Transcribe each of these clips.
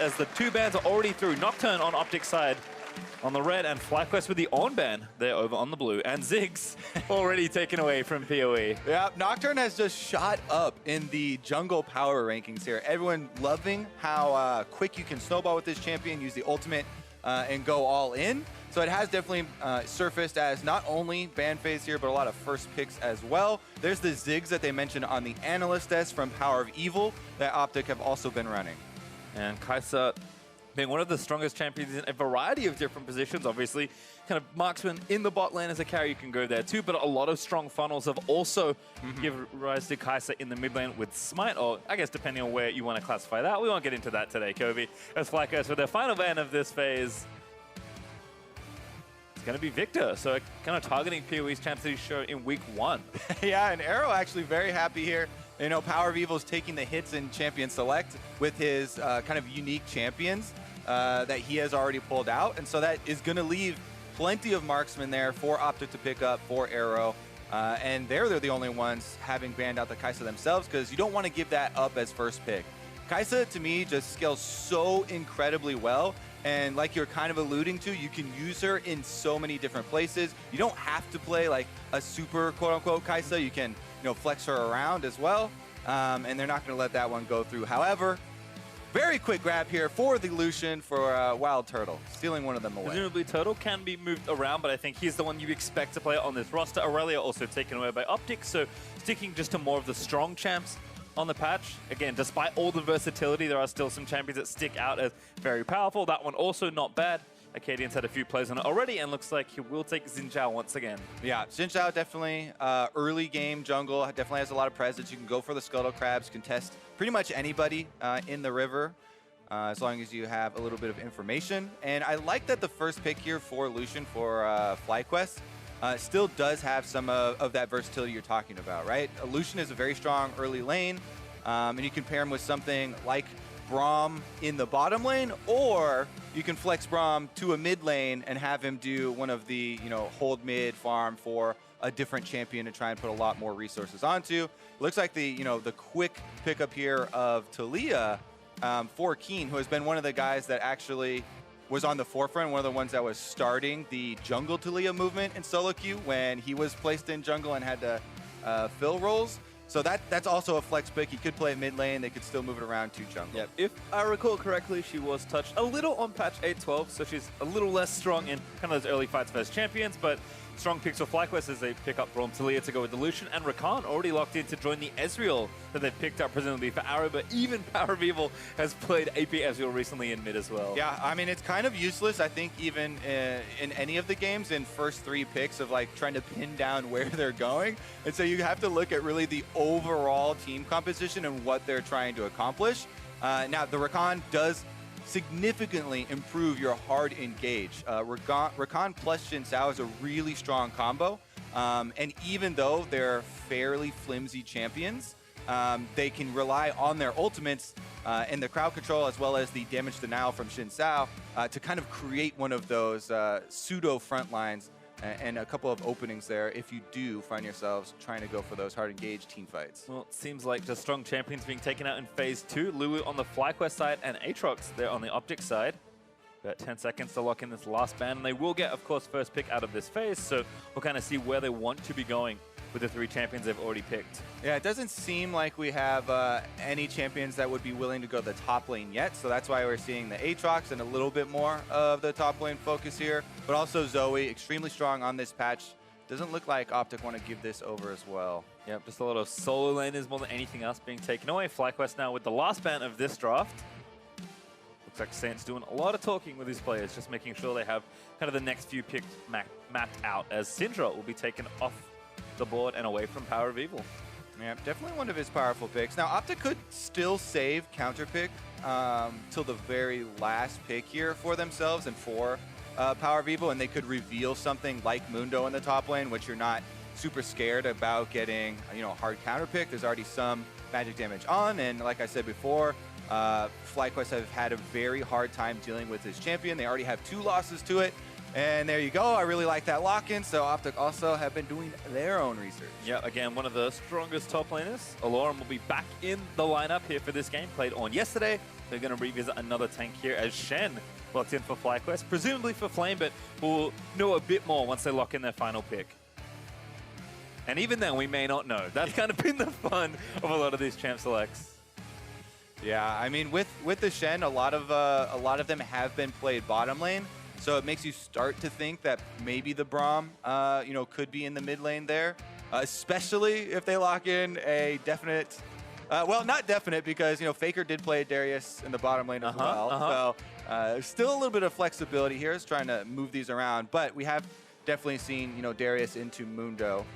as the 2 bans are already through. Nocturne on OpTic's side on the red, and FlyQuest with the on ban there over on the blue. And Ziggs already taken away from PoE. Yeah, Nocturne has just shot up in the jungle power rankings here. Everyone loving how quick you can snowball with this champion, use the ultimate, and go all in. So it has definitely surfaced as not only ban phase here, but a lot of first picks as well. There's the Ziggs that they mentioned on the analyst desk from powerOfEvil that OpTic have also been running. And Kai'Sa being one of the strongest champions in a variety of different positions, obviously. Kind of marksman in the bot lane as a carry, you can go there too, but a lot of strong funnels have also given rise to Kai'Sa in the mid lane with Smite, or I guess depending on where you want to classify that. We won't get into that today, Kobe. As FlyQuest for their final ban of this phase, it's going to be Victor, so kind of targeting PoE's champs that he showed in week 1. Yeah, and Arrow actually very happy here. You know, powerOfEvil's taking the hits in Champion Select with his kind of unique champions that he has already pulled out. And so that is going to leave plenty of marksmen there for OpTic to pick up for Arrow. And they're the only ones having banned out the Kai'Sa themselves, because you don't want to give that up as first pick. Kai'Sa, to me, just scales so incredibly well. And like you're kind of alluding to, you can use her in so many different places. You don't have to play like a super quote-unquote Kai'Sa. You can, you know, flex her around as well. And they're not going to let that one go through. However, very quick grab here for the Lucian for WildTurtle, stealing one of them away. Presumably Turtle can be moved around, but I think he's the one you expect to play on this roster. Aurelia also taken away by OpTic, so sticking just to more of the strong champs on the patch. Again, despite all the versatility, there are still some champions that stick out as very powerful. That one also not bad. Akaadian's had a few plays on it already, and looks like he will take Zhao once again. Yeah, Zhao definitely early game jungle, definitely has a lot of presence. You can go for the Scuttle Crabs, contest pretty much anybody in the river, as long as you have a little bit of information. And I like that the first pick here for Lucian for FlyQuest still does have some of that versatility you're talking about, right? Lucian is a very strong early lane, and you can pair him with something like Braum in the bottom lane, or you can flex Braum to a mid lane and have him do one of the, you know, hold mid farm for a different champion to try and put a lot more resources onto. Looks like the, you know, the quick pickup here of Taliyah for Keane, who has been one of the guys that actually was on the forefront, one of the ones that was starting the jungle Taliyah movement in solo queue when he was placed in jungle and had to fill roles. So that's also a flex pick. He could play at mid lane. They could still move it around to jungle. Yep. If I recall correctly, she was touched a little on patch 8.12, so she's a little less strong in kind of those early fights versus champions, but strong picks for FlyQuest as they pick up Braum, Taliyah to go with the Lucian, and Rakan already locked in to join the Ezreal that they've picked up presumably for Arrow, but even powerOfEvil has played AP Ezreal recently in mid as well. Yeah, I mean, it's kind of useless, I think, even in any of the games in first 3 picks of like trying to pin down where they're going. And so you have to look at really the overall team composition and what they're trying to accomplish. Now, the Rakan does significantly improve your hard engage. Rakan plus Zhao is a really strong combo. And even though they're fairly flimsy champions, they can rely on their ultimates and the crowd control as well as the damage denial from Zhao to kind of create one of those pseudo front lines and a couple of openings there if you do find yourselves trying to go for those hard engaged team fights. Well, it seems like just strong champions being taken out in phase 2. Lulu on the FlyQuest side and Aatrox there on the OpTic side. About 10 seconds to lock in this last ban, and they will get, of course, first pick out of this phase, so we'll kind of see where they want to be going with the 3 champions they've already picked. Yeah, it doesn't seem like we have any champions that would be willing to go the top lane yet, so that's why we're seeing the Aatrox and a little bit more of the top lane focus here. But also Zoe, extremely strong on this patch. Doesn't look like OpTic want to give this over as well. Yep, just a lot of solo laners more than anything else being taken away. FlyQuest now with the last ban of this draft. Looks like Saint's doing a lot of talking with his players, just making sure they have kind of the next few picks mapped out, as Syndra will be taken off the board and away from powerOfEvil. Yeah, definitely one of his powerful picks. Now, OpTic could still save counter pick till the very last pick here for themselves and for powerOfEvil, and they could reveal something like Mundo in the top lane, which you're not super scared about getting, you know, a hard counter pick. There's already some magic damage on, and like I said before, FlyQuest have had a very hard time dealing with this champion. They already have 2 losses to it. And there you go. I really like that lock-in. So OpTic also have been doing their own research. Yeah, again, one of the strongest top laners. Allorim will be back in the lineup here for this game. Played on yesterday. they're going to revisit another tank here as Shen locked in for FlyQuest, presumably for Flame, but we'll know a bit more once they lock in their final pick. And even then, we may not know. That's kind of been the fun of a lot of these champ selects. Yeah, I mean, with the Shen, a lot of them have been played bottom lane, so it makes you start to think that maybe the Braum, could be in the mid lane there, especially if they lock in a definite. Well, not definite because Faker did play Darius in the bottom lane as well. So still a little bit of flexibility here, is trying to move these around, but we have definitely seen Darius into Mundo.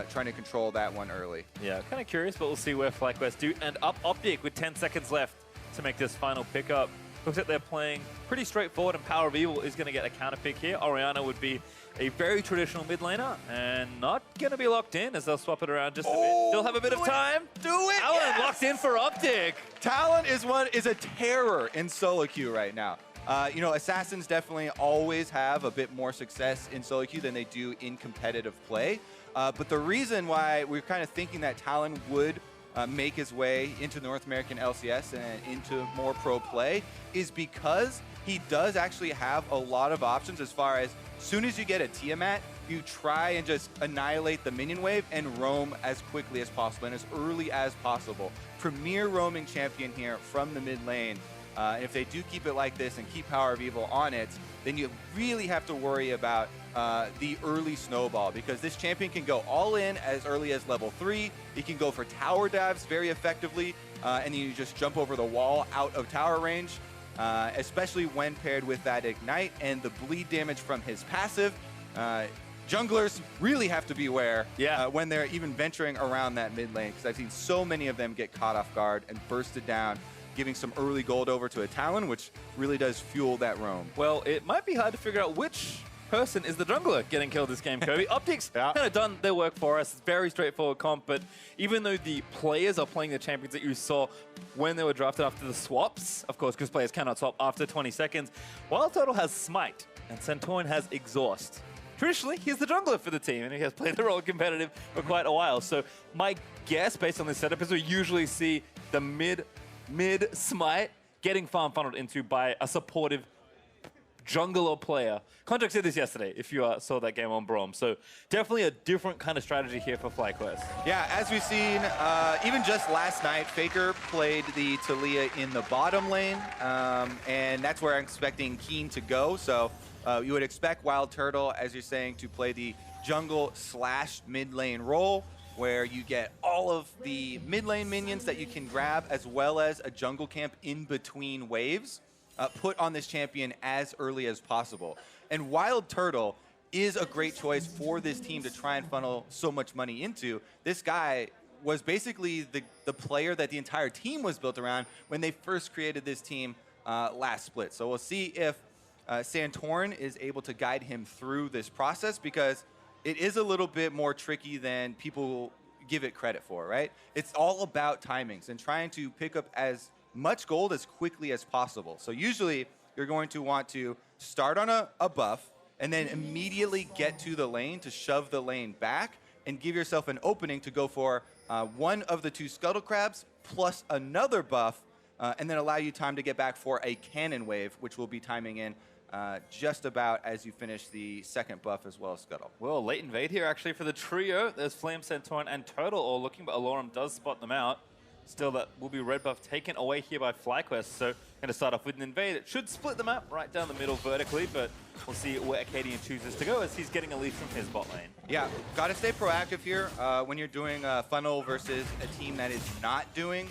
Trying to control that one early. Yeah, kind of curious, but we'll see where FlyQuest do. And up OpTic with 10 seconds left to make this final pickup. Looks like they're playing pretty straightforward, and powerOfEvil is going to get a counter pick here. Orianna would be a very traditional mid laner, and not going to be locked in as they'll swap it around just a bit. Still have a bit of time. Do it! Talon yes! locked in for OpTic. Talon is a terror in solo queue right now. Assassins definitely always have a bit more success in solo queue than they do in competitive play. But the reason why we're kind of thinking that Talon would make his way into North American LCS and into more pro play is because he does actually have a lot of options as far as soon as you get a Tiamat, you try and just annihilate the minion wave and roam as quickly as possible and as early as possible. Premier roaming champion here from the mid lane. If they do keep it like this and keep powerOfEvil on it, then you really have to worry about the early snowball, because this champion can go all in as early as level 3. He can go for tower dives very effectively, and then you just jump over the wall out of tower range, especially when paired with that ignite and the bleed damage from his passive. Junglers really have to beware when they're even venturing around that mid lane, because I've seen so many of them get caught off guard and bursted down, giving some early gold over to a Talon, which really does fuel that roam. Well, it might be hard to figure out which person is the jungler getting killed this game, Kobe. OpTic's kind of done their work for us. It's very straightforward comp, but even though the players are playing the champions that you saw when they were drafted after the swaps, of course, because players cannot swap after 20 seconds, WildTurtle has Smite and Santorin has Exhaust. Traditionally, he's the jungler for the team, and he has played the role competitive for quite a while. So my guess, based on this setup, is we usually see the mid Smite getting farm funneled into by a supportive jungler player. Contract said this yesterday, if you saw that game on Braum. So definitely a different kind of strategy here for FlyQuest. Yeah, as we've seen, even just last night, Faker played the Taliyah in the bottom lane, and that's where I'm expecting Keane to go. So you would expect WildTurtle, as you're saying, to play the jungle / mid lane role, where you get all of the mid lane minions that you can grab, as well as a jungle camp in between waves, put on this champion as early as possible. And WildTurtle is a great choice for this team to try and funnel so much money into. This guy was basically the player that the entire team was built around when they first created this team last split. So we'll see if Santorin is able to guide him through this process, because it is a little bit more tricky than people give it credit for, right? It's all about timings and trying to pick up as much gold as quickly as possible. So usually you're going to want to start on a buff and then immediately get to the lane to shove the lane back and give yourself an opening to go for one of the 2 Scuttle Crabs plus another buff, and then allow you time to get back for a cannon wave, which will be timing in just about as you finish the second buff as well as Scuttle. Well, late invade here actually for the trio. There's Flame, Santorin, and Turtle all looking, but Allorim does spot them out. Still, that will be red buff taken away here by FlyQuest, so going to start off with an invade. It should split them up right down the middle vertically, but we'll see where Akaadian chooses to go as he's getting a lead from his bot lane. Yeah, got to stay proactive here when you're doing a funnel versus a team that is not doing,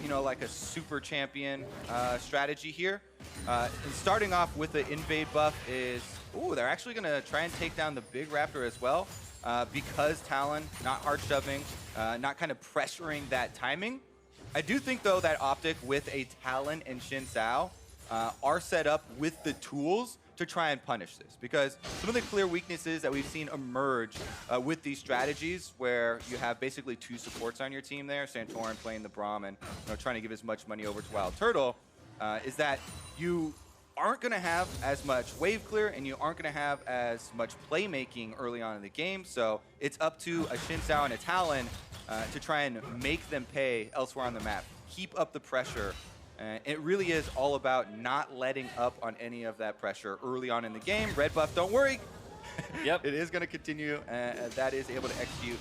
like a super champion strategy here. And starting off with the invade buff is, they're actually going to try and take down the big raptor as well. Because Talon, not hard shoving, not kind of pressuring that timing. I do think, though, that OpTic with a Talon and Zhao are set up with the tools to try and punish this. Because some of the clear weaknesses that we've seen emerge with these strategies, where you have basically 2 supports on your team there, Santorin playing the Braum and trying to give as much money over to WildTurtle, is that you aren't going to have as much wave clear and you aren't going to have as much playmaking early on in the game. So it's up to a Zhao and a Talon to try and make them pay elsewhere on the map, keep up the pressure, It really is all about not letting up on any of that pressure early on in the game. Red buff, don't worry. Yep. It is going to continue, and that is able to execute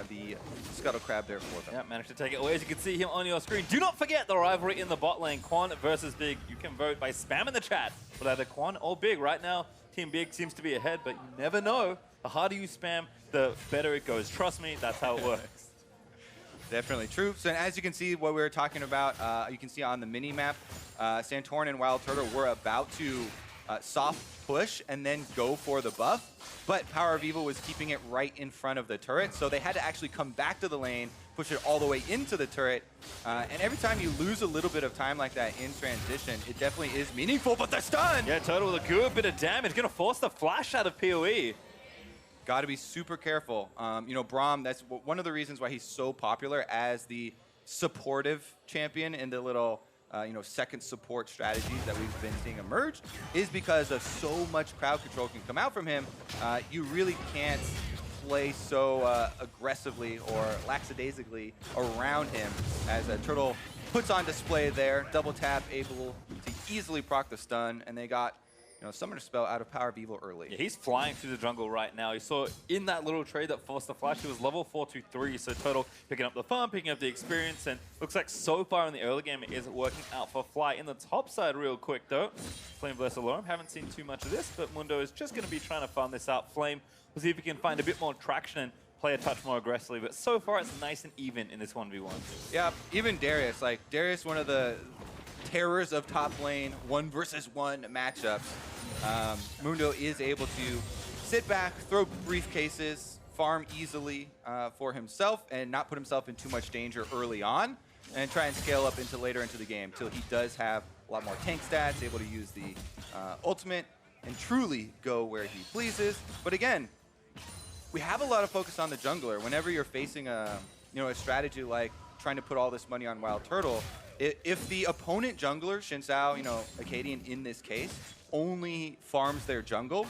the Scuttle Crab there for them. Yeah, managed to take it away. As you can see him on your screen. Do not forget the rivalry in the bot lane, Kwon versus Big. You can vote by spamming the chat for either Kwon or Big. Right now, Team Big seems to be ahead, but you never know. The harder you spam, the better it goes. Trust me, that's how it works. Definitely true. So as you can see, what we were talking about, you can see on the mini-map, Santorin and WildTurtle were about to soft push and then go for the buff, but powerOfEvil was keeping it right in front of the turret, so they had to actually come back to the lane, push it all the way into the turret, and every time you lose a little bit of time like that in transition, it definitely is meaningful, but the stun! Yeah, Turtle with a good bit of damage, gonna force the flash out of PoE. Got to be super careful. You know, Braum, that's one of the reasons why he's so popular as the supportive champion in the little, you know, second support strategies that we've been seeing emerge, is because of so much crowd control can come out from him. You really can't play so aggressively or lackadaisically around him, as Turtle puts on display there, double tap, able to easily proc the stun, and they got, you know, Summoner Spell out of powerOfEvil early. Yeah, he's flying through the jungle right now. You saw in that little trade that forced the flash, he was level 423, so Turtle picking up the farm, picking up the experience, and looks like so far in the early game it is working out for Fly. In the top side real quick though, Flame versus Allorim, haven't seen too much of this, but Mundo is just going to be trying to farm this out. Flame, we'll see if he can find a bit more traction and play a touch more aggressively, but so far it's nice and even in this 1v1. Yeah, even Darius, like Darius, one of the terrors of top lane 1v1 matchups. Mundo is able to sit back, throw briefcases, farm easily for himself, and not put himself in too much danger early on, and try and scale up into later into the game till he does have a lot more tank stats, able to use the ultimate and truly go where he pleases. But again, we have a lot of focus on the jungler. Whenever you're facing a strategy like trying to put all this money on WildTurtle, if the opponent jungler, Zhao, Akaadian in this case, only farms their jungle,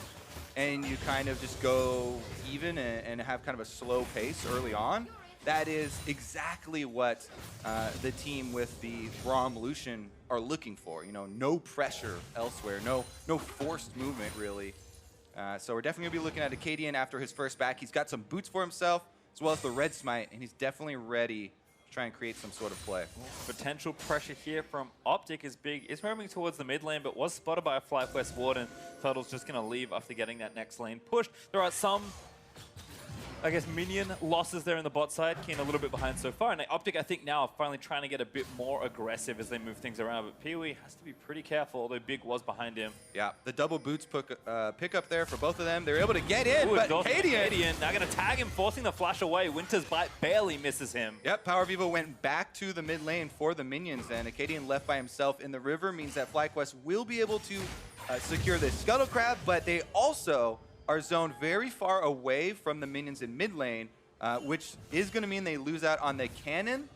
and you kind of just go even and have kind of a slow pace early on, that is exactly what the team with the Braum Lucian are looking for. You know, no pressure elsewhere, no forced movement really. So we're definitely gonna be looking at Akaadian after his first back. He's got some boots for himself, as well as the red smite, and he's definitely ready to try and create some sort of play. Potential pressure here from OpTic is big. Is moving towards the mid lane, but was spotted by a FlyQuest ward, and Turtle's just going to leave after getting that next lane pushed. There are some, I guess, minion losses there in the bot side. Keane a little bit behind so far. And OpTic, I think, now are finally trying to get a bit more aggressive as they move things around. But PoE has to be pretty careful, although Big was behind him. Yeah, the double boots pick up there for both of them. They're able to get in, but Akaadian now going to tag him, forcing the flash away. Winter's Bite barely misses him. Yep, powerOfEvil went back to the mid lane for the minions, and Akaadian left by himself in the river means that FlyQuest will be able to secure this Scuttle Crab, but they also are zoned very far away from the minions in mid lane, which is going to mean they lose out on the cannon,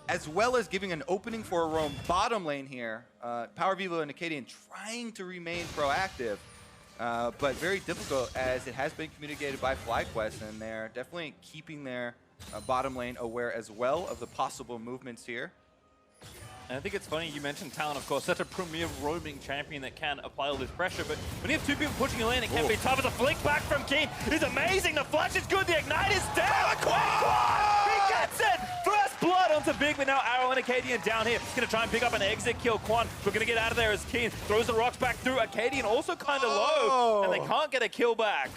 as well as giving an opening for a roam bottom lane here. powerOfEvil and Akaadian trying to remain proactive, but very difficult as it has been communicated by FlyQuest, and they're definitely keeping their bottom lane aware as well of the possible movements here. And I think it's funny, you mentioned Talon, of course, such a premier roaming champion that can apply all this pressure, but when you have two people pushing your lane, it can be tough. As a flick back from Keane is amazing. The flash is good, the ignite is down. Kwon! He gets it! First blood onto Big, but now Arrow and Akaadian down here. He's going to try and pick up an exit kill. Kwon, we're going to get out of there as Keane throws the rocks back through. Akaadian also kind of low, and they can't get a kill back.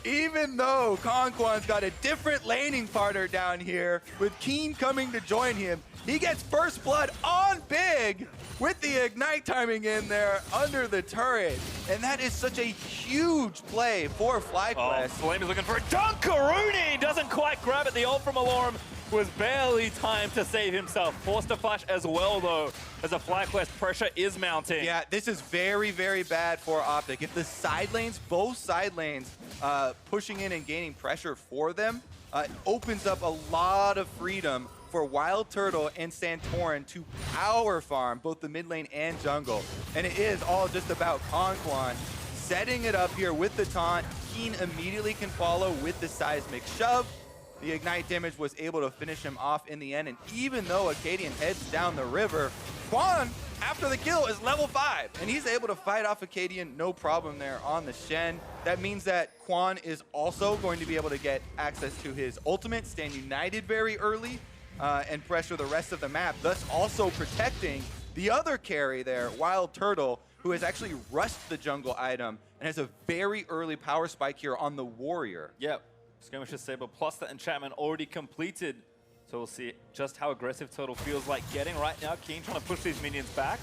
Even though Kwon's got a different laning partner down here, with Keane coming to join him, he gets first blood on Big with the ignite timing in there under the turret. And that is such a huge play for FlyQuest. Flame is looking for a Dunkaroonie. Doesn't quite grab it. The ult from Allorim was barely timed to save himself. Forced to flash as well, though, as a FlyQuest pressure is mounting. Yeah, this is very, very bad for OpTic. If the side lanes, both side lanes, pushing in and gaining pressure for them, opens up a lot of freedom for WildTurtle and Santorin to power farm both the mid lane and jungle. And it is all just about Kwon setting it up here with the taunt. Keane immediately can follow with the seismic shove. The ignite damage was able to finish him off in the end, and even though Akaadian heads down the river, Kwon, after the kill, is level 5, and he's able to fight off Akaadian no problem there on the Shen. That means that Kwon is also going to be able to get access to his ultimate, stand united very early, and pressure the rest of the map, thus also protecting the other carry there, WildTurtle, who has actually rushed the jungle item and has a very early power spike here on the warrior. Yep, skirmishes saber plus that enchantment already completed. So we'll see just how aggressive Turtle feels like getting right now. Keane trying to push these minions back,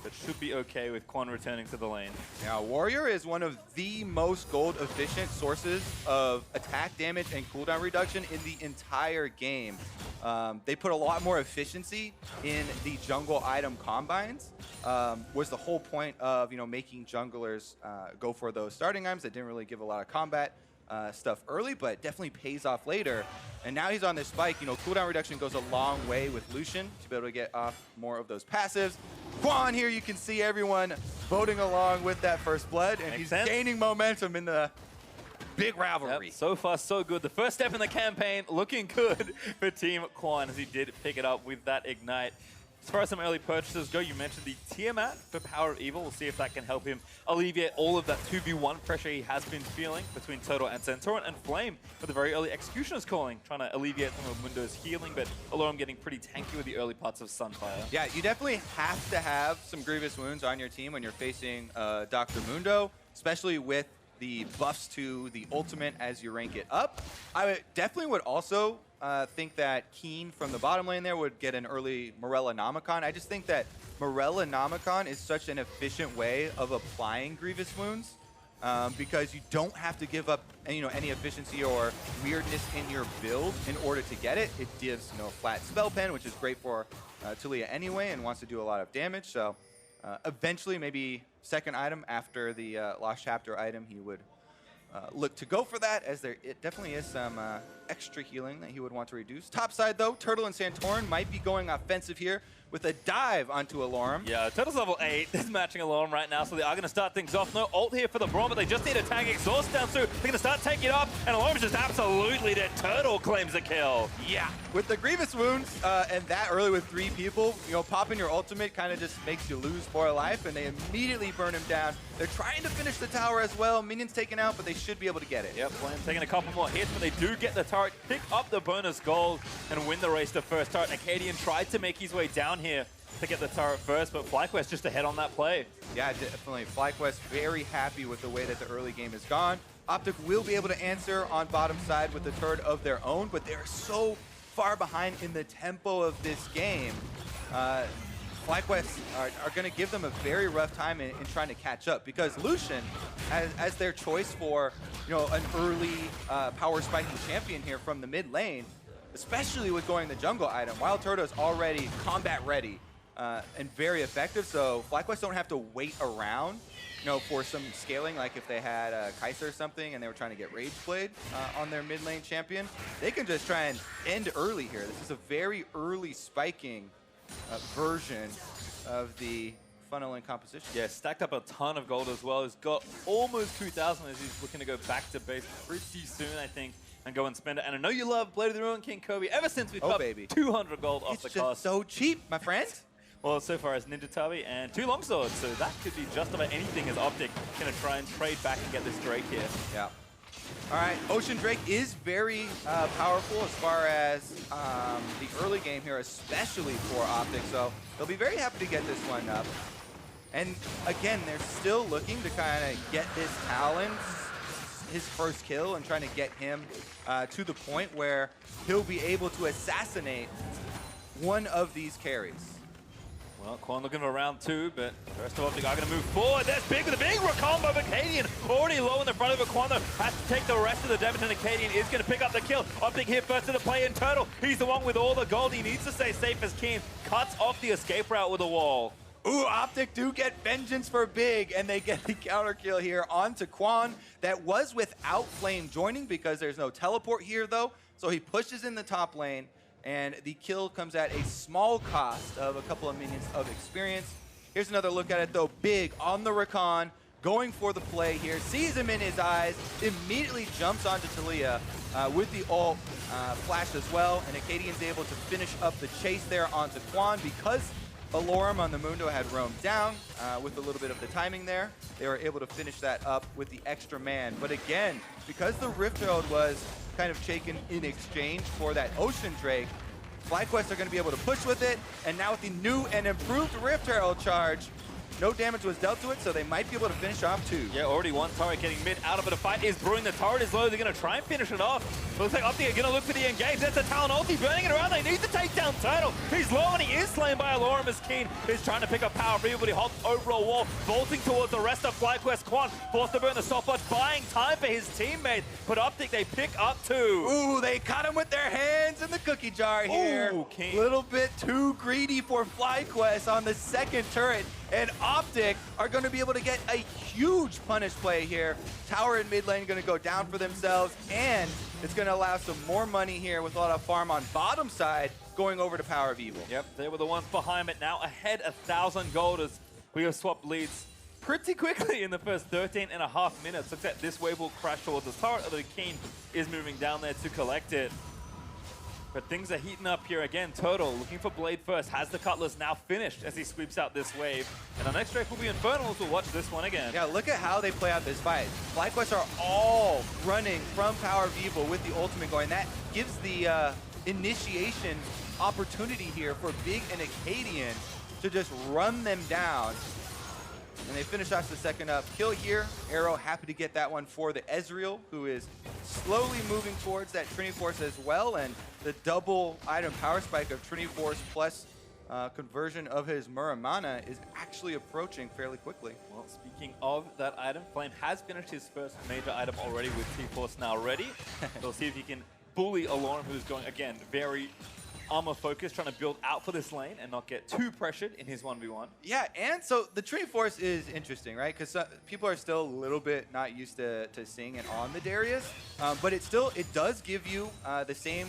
but should be okay with Kwon returning to the lane. Now, warrior is one of the most gold efficient sources of attack damage and cooldown reduction in the entire game. They put a lot more efficiency in the jungle item combines. Was the whole point of making junglers go for those starting items that didn't really give a lot of combat stuff early, but definitely pays off later. And now he's on this spike. Cooldown reduction goes a long way with Lucian to be able to get off more of those passives. Kwon here, you can see everyone voting along with that first blood, and he's gaining momentum in the big rivalry. Yep, so far, so good. The first step in the campaign looking good for Team Kwon as he did pick it up with that Ignite. As far as some early purchases go, you mentioned the Tiamat for powerOfEvil. We'll see if that can help him alleviate all of that 2v1 pressure he has been feeling between Turtle and Santorin, and Flame for the very early Executioner's Calling, trying to alleviate some of Mundo's healing, but Allorim getting pretty tanky with the early parts of Sunfire. Yeah, you definitely have to have some grievous wounds on your team when you're facing Dr. Mundo, especially with the buffs to the ultimate as you rank it up. I definitely would also think that Keane from the bottom lane there would get an early Morella Nomicon. I just think that Morella Nomicon is such an efficient way of applying grievous wounds because you don't have to give up any efficiency or weirdness in your build in order to get it. It gives a flat spell pen, which is great for Taliyah anyway and wants to do a lot of damage. So eventually, maybe second item after the Lost Chapter item, he would look to go for that, as it definitely is some extra healing that he would want to reduce. Top side, though, Turtle and Santorin might be going offensive here with a dive onto Allorim. Yeah, Turtle's level 8. This is matching Allorim right now, so they are going to start things off. No ult here for the Braum, but they just need to tag exhaust down, so they're going to start taking it up, and Allorim's just absolutely dead. Turtle claims the kill. Yeah, with the grievous wounds, and that early with 3 people, popping your ultimate kind of just makes you lose 4 life, and they immediately burn him down. They're trying to finish the tower as well. Minions taken out, but they should be able to get it. Yep, Flame taking a couple more hits, but they do get the turret, pick up the bonus gold, and win the race to first turret. Akaadian tried to make his way down here to get the turret first, but FlyQuest just ahead on that play. Yeah, definitely. FlyQuest very happy with the way that the early game has gone. OpTic will be able to answer on bottom side with the turret of their own, but they're so far behind in the tempo of this game. FlyQuest are going to give them a very rough time in trying to catch up, because Lucian, as their choice for an early power spiking champion here from the mid lane, especially with going the jungle item, WildTurtle is already combat ready and very effective, so FlyQuest don't have to wait around for some scaling, like if they had Kai'Sa or something and they were trying to get Rage Blade on their mid lane champion. They can just try and end early here. This is a very early spiking version of the funneling composition. Yeah, stacked up a ton of gold as well. He's got almost 2,000 as he's looking to go back to base pretty soon, I think, and go and spend it. And I know you love Blade of the Ruin King Kobe ever since we got 200 gold off the cost. It's just so cheap, my friend. Well, so far as Ninja Tabi and 2 longswords, so that could be just about anything as OpTic going to try and trade back and get this Drake here. Yeah. All right, Ocean Drake is very powerful as far as the early game here, especially for OpTic, so they'll be very happy to get this one up. And again, they're still looking to kind of get this Talon his first kill and trying to get him to the point where he'll be able to assassinate one of these carries. Well, Kwon looking for round 2, but the rest of OpTic are going to move forward. That's big with a big combo of Akaadian. Already low in the front of it. Kwon, though, has to take the rest of the damage, and Akaadian is going to pick up the kill. OpTic here first to the play in Turtle. He's the one with all the gold. He needs to stay safe as Keane cuts off the escape route with a wall. Ooh, OpTic do get vengeance for big, and they get the counter kill here onto Kwon. That was without Flame joining because there's no teleport here, though. So he pushes in the top lane, and the kill comes at a small cost of a couple of minions of experience. Here's another look at it, though. Big on the Rakan, going for the play here, sees him in his eyes, immediately jumps onto Taliyah with the ult flash as well, and Akaadian's able to finish up the chase there onto Kwon because Allorim on the Mundo had roamed down with a little bit of the timing there. They were able to finish that up with the extra man. But again, because the Rift Herald was kind of taken in exchange for that Ocean Drake, FlyQuest are going to be able to push with it. And now with the new and improved Rift Herald charge, no damage was dealt to it, so they might be able to finish off two. Yeah, already one turret getting mid out of it. A fight is brewing. The turret is low. They're going to try and finish it off. But looks like OpTic are going to look for the engage. That's a Talon ulti burning it around. They need to take down Turtle. He's low and he is slain by Allorim as Keane is trying to pick up powerOfEvil, but he hops over a wall, vaulting towards the rest of FlyQuest. Kwon forced to burn the stopwatch, buying time for his teammate. But OpTic, they pick up two. Ooh, they caught him with their hands in the cookie jar here. Ooh, Keane. Little bit too greedy for FlyQuest on the second turret. And OpTic are going to be able to get a huge punish play here. Tower in mid lane going to go down for themselves, and it's going to allow some more money here with a lot of farm on bottom side going over to powerOfEvil. Yep, they were the ones behind it. Now ahead 1,000 gold as we have swapped leads pretty quickly in the first 13.5 minutes. Looks like this wave will crash towards the turret, although Keane is moving down there to collect it. But things are heating up here again. Turtle looking for Blade first, has the Cutlass now finished as he sweeps out this wave. And our next Drake will be Infernal, so we'll watch this one again. Yeah, look at how they play out this fight. FlyQuest are all running from powerOfEvil with the ultimate going. That gives the initiation opportunity here for Big and Akaadian to just run them down. And they finish off the second up kill here. Arrow happy to get that one for the Ezreal, who is slowly moving towards that Trinity Force as well. And the double item power spike of Trinity Force plus conversion of his Muramana is actually approaching fairly quickly. Well, speaking of that item, Flame has finished his first major item already with T-Force now ready. We'll see if he can bully Allorim, who's going, again, very armor focused, trying to build out for this lane and not get too pressured in his 1v1. Yeah, and so the Trinity Force is interesting, right? Because people are still a little bit not used to seeing it on the Darius, but it does give you the same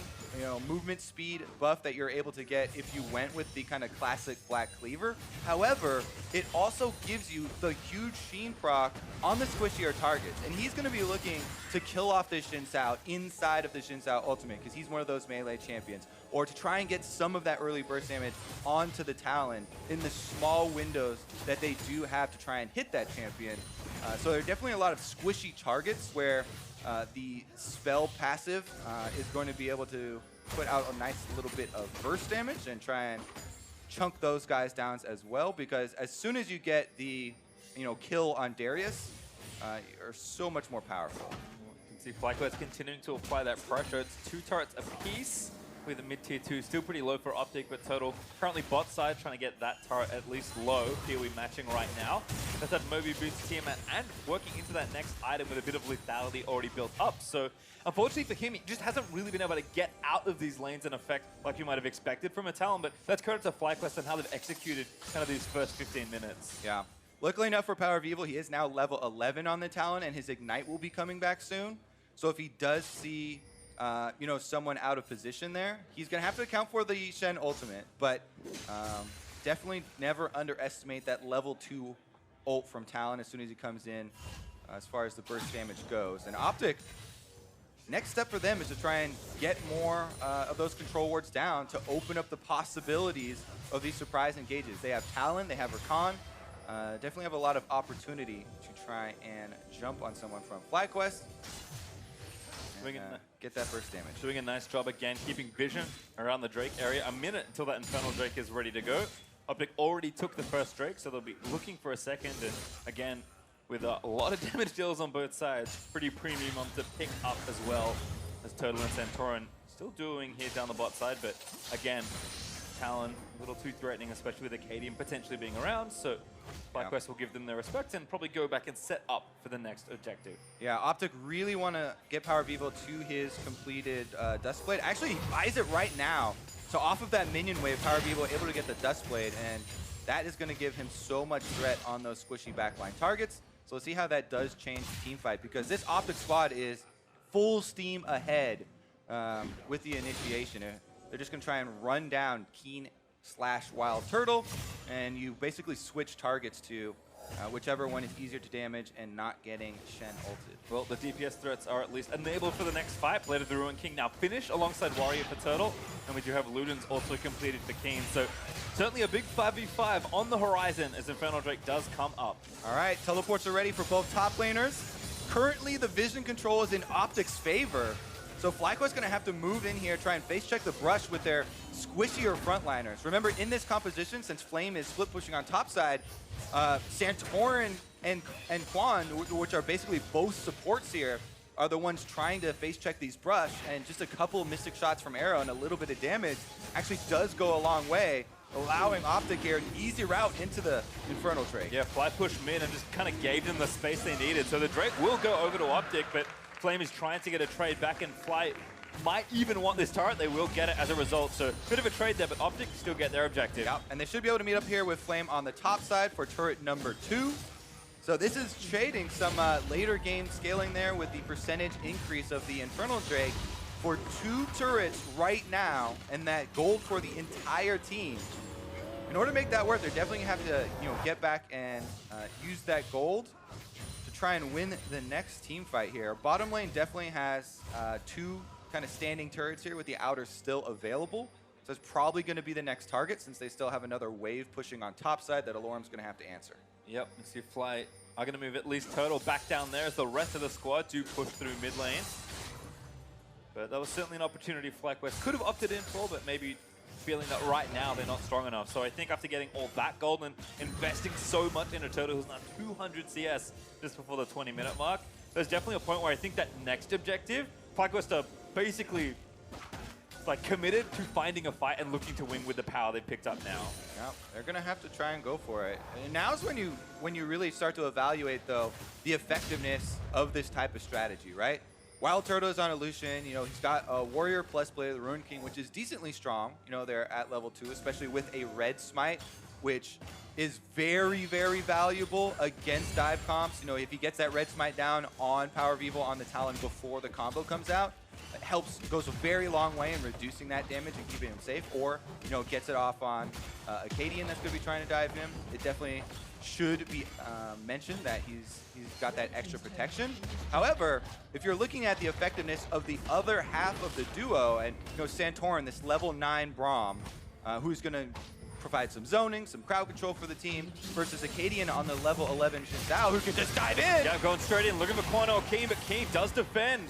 movement speed buff that you're able to get if you went with the kind of classic Black Cleaver. However, it also gives you the huge Sheen proc on the squishier targets, and he's going to be looking to kill off the Xin Zhao inside of the Xin Zhao ultimate because he's one of those melee champions, or to try and get some of that early burst damage onto the Talon in the small windows that they do have to try and hit that champion. So there are definitely a lot of squishy targets where the spell passive is going to be able to put out a nice little bit of burst damage and try and chunk those guys down as well, because as soon as you get the kill on Darius, you're so much more powerful. You can see FlyQuest continuing to apply that pressure. It's 2 turrets apiece with a mid-tier 2, still pretty low for OpTic, but Total currently bot side trying to get that turret at least low. Here we matching right now. That's that Moby boost Tiamat and working into that next item with a bit of lethality already built up. So unfortunately for him, he just hasn't really been able to get out of these lanes in effect like you might have expected from a Talon, but that's credit to FlyQuest and how they've executed kind of these first 15 minutes. Yeah. Luckily enough for powerOfEvil, he is now level 11 on the Talon, and his Ignite will be coming back soon. So if he does see someone out of position there, he's going to have to account for the Shen ultimate, but definitely never underestimate that level 2 ult from Talon as soon as he comes in as far as the burst damage goes. And OpTic, next step for them is to try and get more of those control wards down to open up the possibilities of these surprise engages. They have Talon, they have Rakan, definitely have a lot of opportunity to try and jump on someone from FlyQuest. Get that burst damage. Doing a nice job again, keeping vision around the Drake area. A minute until that Infernal Drake is ready to go. OpTic already took the first Drake, so they'll be looking for a second. And again, with a lot of damage deals on both sides, pretty premium on to pick up as well as Turtle and Santorin still doing here down the bot side. But again, Talon a little too threatening, especially with Akaadian potentially being around. So FlyQuest will give them their respect and probably go back and set up for the next objective. Yeah, OpTic really want to get powerOfEvil to his completed Duskblade. Actually, he buys it right now. So off of that minion wave, powerOfEvil able to get the Duskblade, and that is going to give him so much threat on those squishy backline targets. So let's see how that does change the team fight, because this OpTic squad is full steam ahead with the initiation. They're just going to try and run down Keane / WildTurtle, and you basically switch targets to whichever one is easier to damage and not getting Shen ulted. Well, the DPS threats are at least enabled for the next fight. Blade of the Ruined King now finish alongside Warrior for Turtle, and we do have Ludens also completed for Keane. So certainly a big 5v5 on the horizon as Infernal Drake does come up. All right, teleports are ready for both top laners. Currently, the vision control is in OpTic's favor. So FlyQuest going to have to move in here, try and face check the brush with their squishier frontliners. Remember, in this composition, since Flame is split pushing on top side, Santorin and Kwon, which are basically both supports here, are the ones trying to face check these brush, and just a couple Mystic shots from Arrow and a little bit of damage actually does go a long way, allowing OpTic here an easy route into the Infernal Drake. Yeah, Fly pushed mid and just kind of gave them the space they needed. So the Drake will go over to OpTic, but Flame is trying to get a trade back, and Fly might even want this turret. They will get it as a result. So bit of a trade there, but OpTic still get their objective. Yep, and they should be able to meet up here with Flame on the top side for turret number 2. So this is trading some later game scaling there with the percentage increase of the Infernal Drake for 2 turrets right now, and that gold for the entire team. In order to make that work, they're definitely gonna have to, get back and use that gold to try and win the next team fight here. Bottom lane definitely has 2 kind of standing turrets here with the outer still available. So it's probably going to be the next target since they still have another wave pushing on top side that Allorim's going to have to answer. Yep, you see Fly are going to move at least Turtle back down there as the rest of the squad do push through mid lane. But that was certainly an opportunity FlyQuest could have opted in for, but maybe feeling that right now they're not strong enough. So I think after getting all that gold and investing so much in a Turtle who's now 200 CS just before the 20-minute mark, there's definitely a point where I think that next objective, FlyQuest are basically committed to finding a fight and looking to win with the power they've picked up now. Yeah, they're gonna have to try and go for it. And now's when you really start to evaluate though the effectiveness of this type of strategy, right? WildTurtle is on a Lucian, he's got a Warrior plus Blade of the Ruined King, which is decently strong. They're at level 2, especially with a red smite, which is very, very valuable against dive comps. If he gets that red smite down on powerOfEvil on the Talon before the combo comes out, it goes a very long way in reducing that damage and keeping him safe, or gets it off on Akaadian that's going to be trying to dive him. It definitely should be mentioned that he's got that extra protection. However, if you're looking at the effectiveness of the other half of the duo, and Santorin, this level 9 Braum, who's going to provide some zoning, some crowd control for the team, versus Akaadian on the level 11 Zhao, who can just dive in. Yeah, going straight in, looking for Kwon or Keane, but Keane does defend.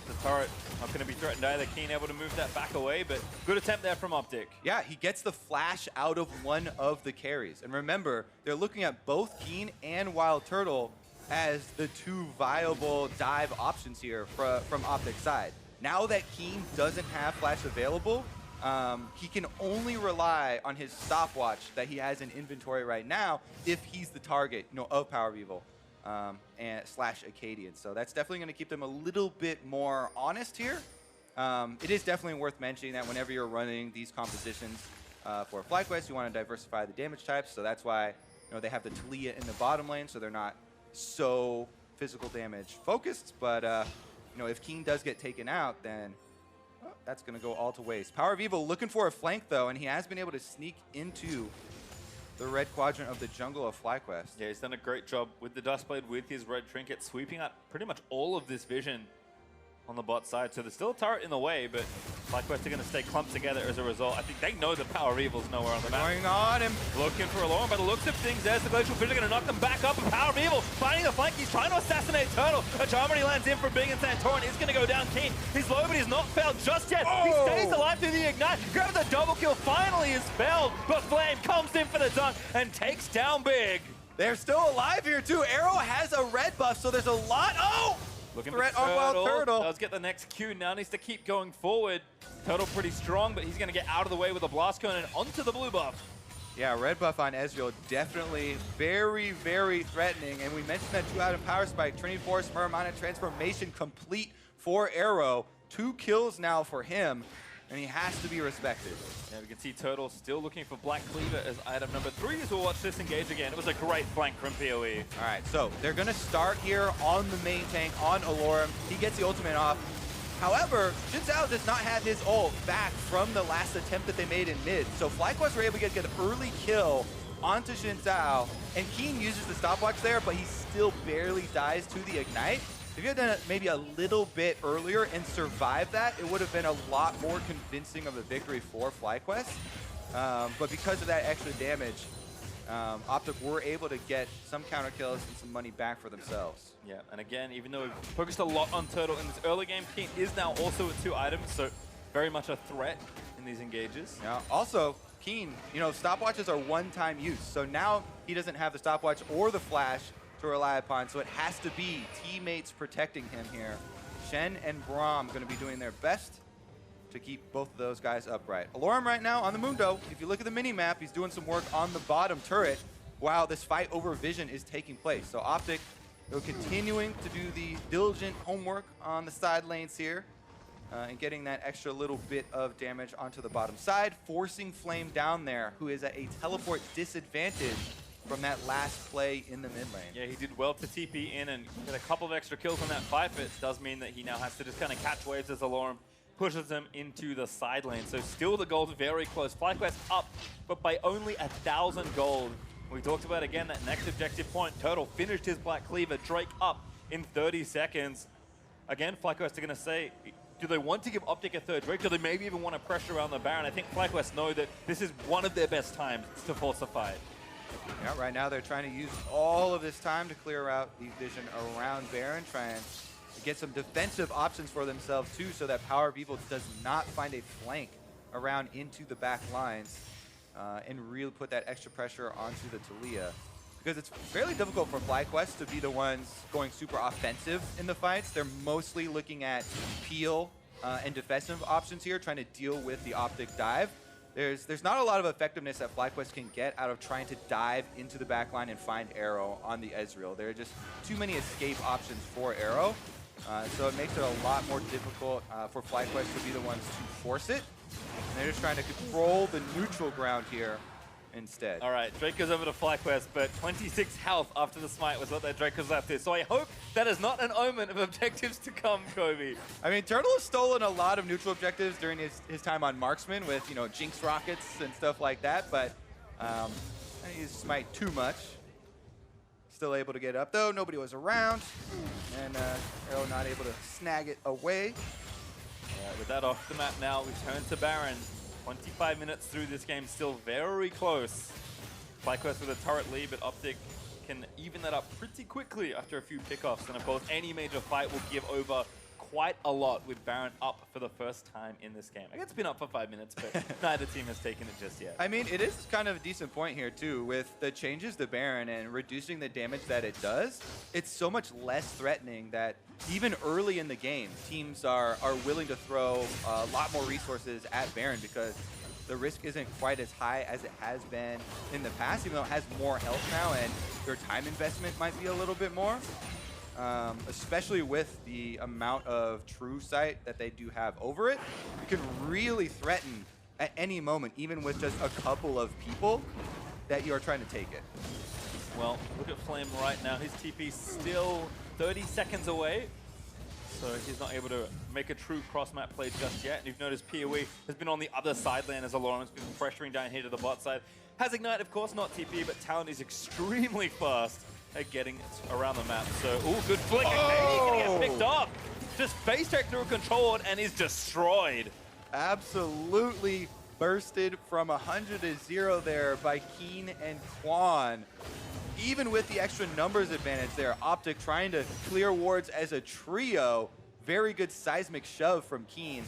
The turret not going to be threatened either. Keane able to move that back away, but good attempt there from OpTic. Yeah, he gets the flash out of one of the carries. And remember, they're looking at both Keane and WildTurtle as the 2 viable dive options here from OpTic's side. Now that Keane doesn't have flash available, he can only rely on his stopwatch that he has in inventory right now if he's the target of powerOfEvil. And slash Akaadian. So that's definitely going to keep them a little bit more honest here. It is definitely worth mentioning that whenever you're running these compositions for FlyQuest, you want to diversify the damage types. So that's why they have the Taliyah in the bottom lane, so they're not so physical damage focused. But if Keane does get taken out, then that's going to go all to waste. powerOfEvil looking for a flank though, and he has been able to sneak into the red quadrant of the jungle of FlyQuest. Yeah, he's done a great job with the Duskblade, with his red trinket, sweeping out pretty much all of this vision on the bot side. So there's still a turret in the way, but FlyQuest are going to stay clumped together as a result. I think they know the powerOfEvil's nowhere on the map. Going on him. Looking for Allorim, by the looks of things, there's the Glacial Fissure going to knock them back up, and powerOfEvil finding the flank. He's trying to assassinate Turtle. A charm when he lands in for Big, and Santorin is going to go down. Keane, his low, but he's not failed just yet. Oh. He stays alive through the ignite. Grabs the double kill, finally is felled, but Flame comes in for the dunk and takes down Big. They're still alive here too. Arrow has a red buff, so there's a lot. Oh! Looking threat for on WildTurtle. Does get the next Q. Now needs to keep going forward. Turtle pretty strong, but he's going to get out of the way with a blast cone and onto the blue buff. Yeah, red buff on Ezreal definitely very, very threatening. And we mentioned that 2-item power spike, Trinity Force, Mana transformation complete for Arrow. 2 kills now for him, and he has to be respected. Yeah, we can see Turtle still looking for Black Cleaver as item number 3 as we'll watch this engage again. It was a great flank from PoE. All right, so they're going to start here on the main tank, on Allorim. He gets the ultimate off. However, Zhao does not have his ult back from the last attempt that they made in mid. So FlyQuest were able to get an early kill onto Zhao, and Keane uses the stopwatch there, but he still barely dies to the ignite. If you had done it maybe a little bit earlier and survived that, it would have been a lot more convincing of a victory for FlyQuest. But because of that extra damage, OpTic were able to get some counter kills and some money back for themselves. Yeah, and again, even though we've focused a lot on Turtle in this early game, Keane is now also with 2 items, so very much a threat in these engages. Yeah. Also, Keane, you know, stopwatches are one-time use, so now he doesn't have the stopwatch or the flash to rely upon, so it has to be teammates protecting him here. Shen and Braum going to be doing their best to keep both of those guys upright. Allorim right now on the Mundo, if you look at the mini-map, he's doing some work on the bottom turret while this fight over vision is taking place. So OpTic, they're continuing to do the diligent homework on the side lanes here and getting that extra little bit of damage onto the bottom side, forcing Flame down there, who is at a teleport disadvantage from that last play in the mid lane. Yeah, he did well to TP in and get a couple of extra kills on that fight, but it does mean that he now has to just kind of catch waves as Allorim pushes him into the side lane. So still the gold very close. FlyQuest up, but by only 1,000 gold. We talked about, again, that next objective point. Turtle finished his Black Cleaver. Drake up in 30 seconds. Again, FlyQuest are going to say, do they want to give OpTic a third Drake? Do they maybe even want to pressure around the Baron? I think FlyQuest know that this is one of their best times to force a fight. Yeah, right now they're trying to use all of this time to clear out the vision around Baron, trying to get some defensive options for themselves too, so that powerOfEvil does not find a flank around into the back lines and really put that extra pressure onto the Taliyah. Because it's fairly difficult for FlyQuest to be the ones going super offensive in the fights. They're mostly looking at peel and defensive options here, trying to deal with the OpTic dive. There's not a lot of effectiveness that FlyQuest can get out of trying to dive into the backline and find Arrow on the Ezreal. There are just too many escape options for Arrow, so it makes it a lot more difficult for FlyQuest to be the ones to force it. And they're just trying to control the neutral ground here instead. All right, Drake goes over to FlyQuest, but 26 health after the smite was what that Drake was left with. So I hope that is not an omen of objectives to come, Kobe. I mean, Turtle has stolen a lot of neutral objectives during his time on Marksman with, you know, Jinx rockets and stuff like that, but he used smite too much. Still able to get up though, nobody was around, and Arrow not able to snag it away. With that off the map now, we turn to Baron. 25 minutes through this game, still very close. FlyQuest with a turret lead, but OpTic can even that up pretty quickly after a few pickoffs. And of course, any major fight will give over quite a lot with Baron up for the first time in this game. I guess it's been up for 5 minutes, but neither team has taken it just yet. I mean, it is kind of a decent point here too, with the changes to Baron and reducing the damage that it does. It's so much less threatening that even early in the game, teams are willing to throw a lot more resources at Baron because the risk isn't quite as high as it has been in the past, even though it has more health now and their time investment might be a little bit more. Especially with the amount of true sight that they do have over it, you can really threaten at any moment, even with just a couple of people, that you are trying to take it. Well, look at Flame right now. His TP still 30 seconds away, so he's not able to make a true cross-map play just yet. And you've noticed PoE has been on the other side lane as Allorim's been pressuring down here to the bot side. Has Ignite, of course, not TP, but Talon is extremely fast at getting around the map. So, ooh, good flick. Akaadian gonna get picked up. Just face check through a control and is destroyed. Absolutely bursted from 100 to 0 there by Keane and Kwon. Even with the extra numbers advantage there, OpTic trying to clear wards as a trio. Very good seismic shove from Keane.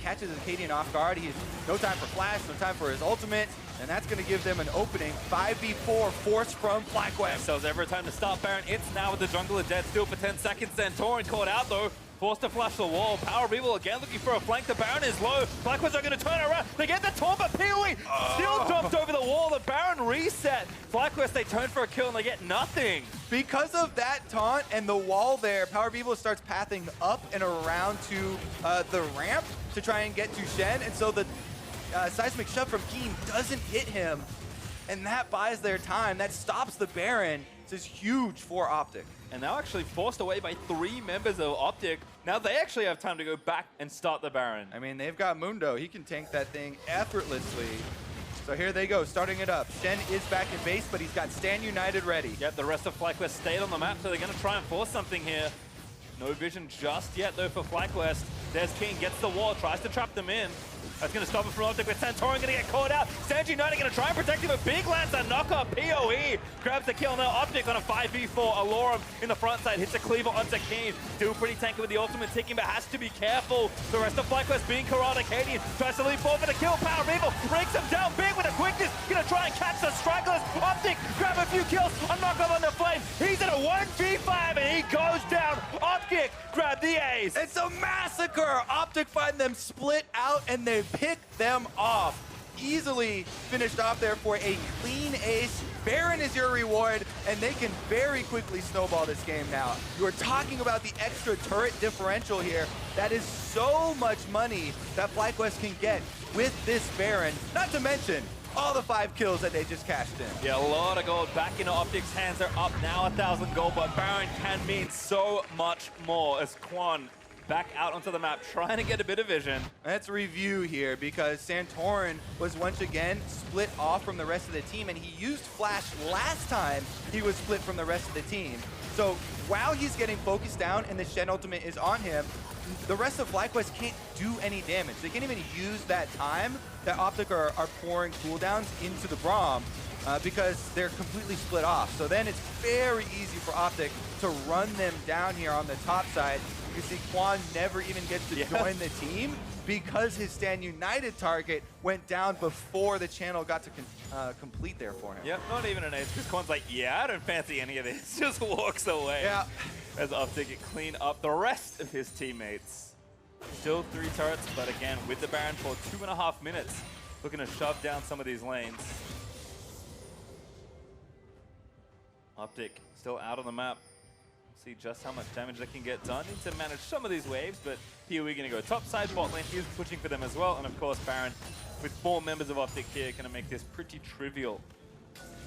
Catches Akaadian off guard. He has no time for flash, no time for his ultimate, and that's going to give them an opening. 5v4 forced from FlyQuest. So is ever time to stop Baron? It's now with the jungler dead still for 10 seconds. Santorin caught out though. Forced to flash the wall. powerOfEvil again looking for a flank. The Baron is low. FlyQuest are going to turn around. They get the taunt, but PoE still jumped over the wall. The Baron reset. FlyQuest, they turn for a kill and they get nothing. Because of that taunt and the wall there, powerOfEvil starts pathing up and around to the ramp to try and get to Shen. And so the seismic shove from Keane doesn't hit him. And that buys their time. That stops the Baron. This is huge for OpTic. And now actually forced away by 3 members of OpTic. Now they actually have time to go back and start the Baron. I mean, they've got Mundo. He can tank that thing effortlessly. So here they go, starting it up. Shen is back in base, but he's got Stand United ready. Yep, the rest of FlyQuest stayed on the map, so they're going to try and force something here. No vision just yet, though, for FlyQuest. There's King, gets the wall, tries to trap them in. That's going to stop it from OpTic, but Santorin going to get caught out. Sanji United going to try and protect him, but Big lands a knock-up. PoE grabs the kill now. OpTic on a 5v4. Allorim in the front side hits a cleaver onto Keane. Still pretty tanky with the ultimate ticking, but has to be careful. The rest of FlyQuest being corralled. Akaadian tries to leap forward for the kill. powerOfEvil breaks him down big with a quickness. Going to try and catch the stragglers. OpTic grab a few kills. A knock-up on the flame. He's in a 1v5 and he goes down. OpTic grab the ace. It's a massacre! OpTic find them split out and they pick them off. Easily finished off there for a clean ace. Baron is your reward, and they can very quickly snowball this game now. You are talking about the extra turret differential here. That is so much money that FlyQuest can get with this Baron, not to mention all the 5 kills that they just cashed in. Yeah, a lot of gold back into OpTic's hands. They're up now 1,000 gold, but Baron can mean so much more as Kwon back out onto the map, trying to get a bit of vision. Let's review here because Santorin was once again split off from the rest of the team, and he used Flash last time he was split from the rest of the team. So while he's getting focused down and the Shen ultimate is on him, the rest of FlyQuest can't do any damage. They can't even use that time that OpTic are pouring cooldowns into the Braum because they're completely split off. So then it's very easy for OpTic to run them down here on the top side. You see Kwon never even gets to join the team because his Stand United target went down before the channel got to complete there for him. Yep, not even an ace, because Kwon's like, yeah, I don't fancy any of this. Just walks away. Yeah. As OpTic can clean up the rest of his teammates. Still 3 turrets, but again, with the Baron for 2.5 minutes, looking to shove down some of these lanes. OpTic still out on the map. See just how much damage they can get done. Need to manage some of these waves, but here we're going to go top side. Bot lane is pushing for them as well. And of course, Baron, with 4 members of OpTic here, going to make this pretty trivial.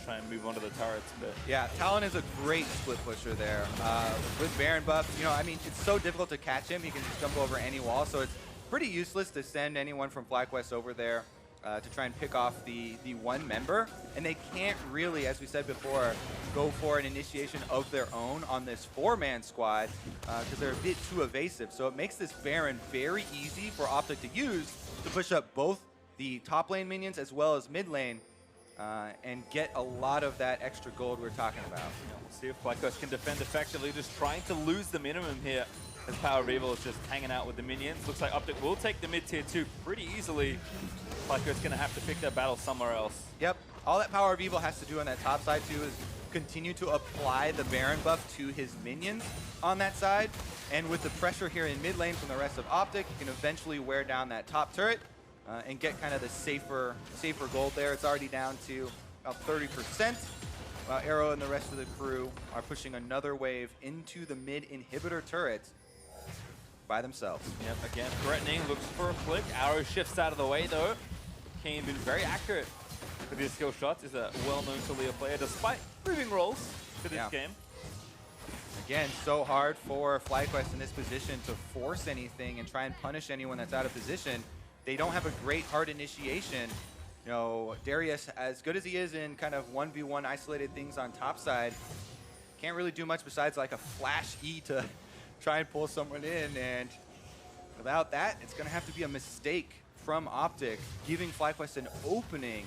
Try and move on to the turrets. But yeah, Talon is a great split pusher there. With Baron buff, you know, I mean, it's so difficult to catch him. He can just jump over any wall, so it's pretty useless to send anyone from FlyQuest over there to try and pick off the one member. And they can't really, as we said before, go for an initiation of their own on this 4-man squad because they're a bit too evasive. So it makes this Baron very easy for OpTic to use to push up both the top lane minions as well as mid lane and get a lot of that extra gold we're talking about. Yeah, we'll see if FlyQuest can defend effectively, just trying to lose the minimum here as powerOfEvil is just hanging out with the minions. Looks like OpTic will take the mid tier 2 pretty easily. FlyQuest's going to have to pick their battle somewhere else. Yep. All that powerOfEvil has to do on that top side too is continue to apply the Baron buff to his minions on that side. And with the pressure here in mid lane from the rest of OpTic, you can eventually wear down that top turret and get kind of the safer gold there. It's already down to about 30%. Arrow and the rest of the crew are pushing another wave into the mid inhibitor turrets by themselves. Yep, again, threatening, looks for a flick. Arrow shifts out of the way though. Keane been very accurate with his skill shots. Is a well-known Taliyah player despite moving roles for this game. Again, so hard for FlyQuest in this position to force anything and try and punish anyone that's out of position. They don't have a great hard initiation. You know, Darius, as good as he is in kind of 1v1 isolated things on top side, can't really do much besides like a flash E to try and pull someone in. And without that, it's going to have to be a mistake from OpTic, giving FlyQuest an opening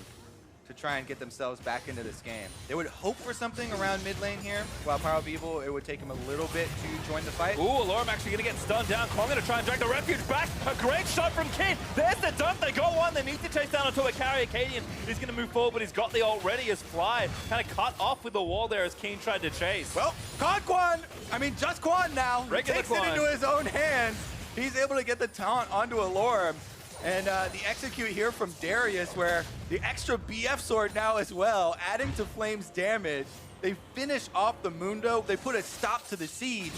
to try and get themselves back into this game. They would hope for something around mid lane here, while powerOfEvil, it would take him a little bit to join the fight. Ooh, Allorim actually going to get stunned down. Kwon going to try and drag the refuge back. A great shot from Keane. There's the dump. They go on. They need to chase down onto a carry. Akaadian is going to move forward, but he's got the ult ready as Fly kind of cut off with the wall there as Keane tried to chase. Well, Kwon! I mean, just Kwon now. Regular Takes it into his own hands. He's able to get the taunt onto Allorim. And the execute here from Darius, where the extra BF sword now as well, adding to Flame's damage. They finish off the Mundo. They put a stop to the siege,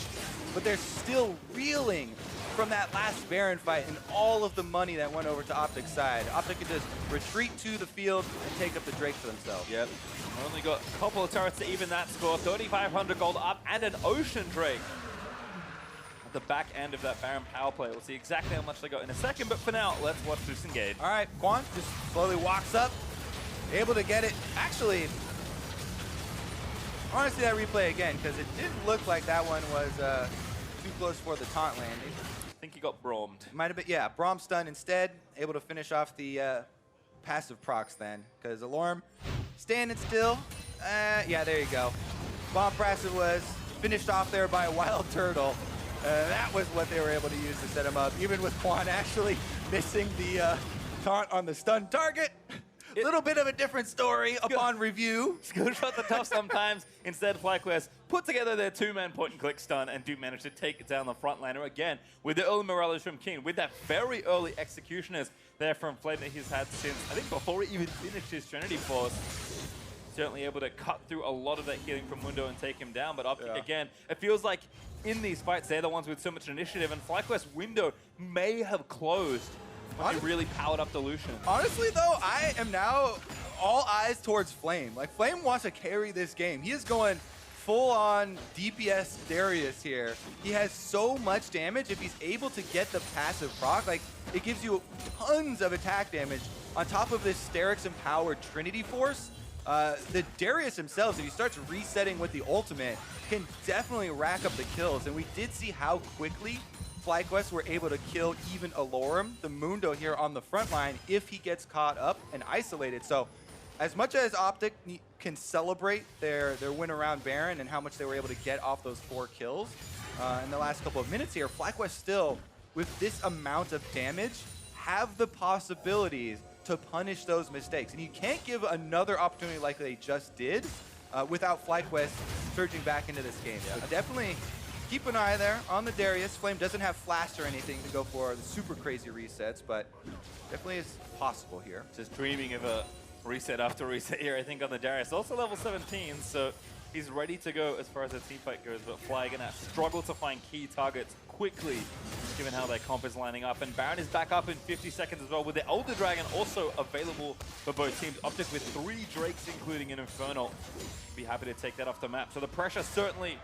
but they're still reeling from that last Baron fight and all of the money that went over to OpTic's side. OpTic can just retreat to the field and take up the Drake for themselves. Yep. Only got a couple of turrets to even that score. 3,500 gold up and an Ocean Drake. At the back end of that Baron power play. We'll see exactly how much they got in a second, but for now, let's watch this engage. All right, Kwon just slowly walks up, able to get it. Actually, I want to see that replay again, because it didn't look like that one was too close for the taunt landing. think he got Braumed. Might have been, yeah, Braum stun instead, able to finish off the passive procs then, because Allorim standing still. Yeah, there you go. Bomb passive was finished off there by a WildTurtle. That was what they were able to use to set him up, even with Kwon actually missing the taunt on the stun target. A little bit of a different story upon review. Skillshot the tough sometimes. Instead, FlyQuest put together their two-man point-and-click stun and do manage to take down the front laner again with the early morales from Keane, with that very early executioners there from Flame that he's had since, I think, before he even finished his Trinity Force. Certainly able to cut through a lot of that healing from Mundo and take him down, but OpTic, again, it feels like in these fights, they're the ones with so much initiative, and FlyQuest's window may have closed when he really powered up the Lucian. Honestly, though, I am now all eyes towards Flame. Like, Flame wants to carry this game. He is going full-on DPS Darius here. He has so much damage. If he's able to get the passive proc, like, it gives you tons of attack damage on top of this Sterix-empowered Trinity Force. The Darius himself, if he starts resetting with the ultimate, can definitely rack up the kills. And we did see how quickly FlyQuest were able to kill even Allorim, the Mundo here on the front line, if he gets caught up and isolated. So as much as OpTic can celebrate their win around Baron and how much they were able to get off those 4 kills in the last couple of minutes here, FlyQuest still, with this amount of damage, have the possibilities to punish those mistakes. And you can't give another opportunity like they just did without FlyQuest surging back into this game. So definitely keep an eye there on the Darius. Flame doesn't have flash or anything to go for the super crazy resets, but definitely is possible here. Just dreaming of a reset after reset here, I think, on the Darius. Also level 17, so he's ready to go as far as the team fight goes, but Fly gonna struggle to find key targets quickly, given how their comp is lining up. And Baron is back up in 50 seconds as well, with the Elder Dragon also available for both teams. OpTic with 3 Drakes, including an Infernal. Be happy to take that off the map. So the pressure certainly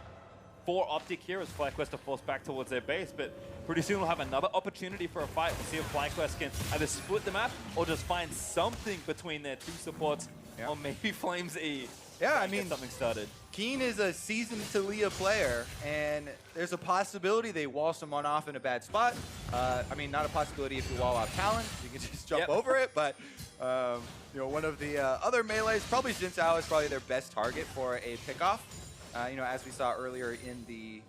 for OpTic here as FlyQuest are forced back towards their base, but pretty soon we'll have another opportunity for a fight. We'll see if FlyQuest can either split the map or just find something between their 2 supports, or maybe Flames E. Yeah, I mean, get something started. Keane is a seasoned Taliyah player, and there's a possibility they wall someone off in a bad spot. I mean, not a possibility if you wall off Talon. You can just jump over it, but you know, one of the other melees, probably Zhao is probably their best target for a pickoff. You know, as we saw earlier in the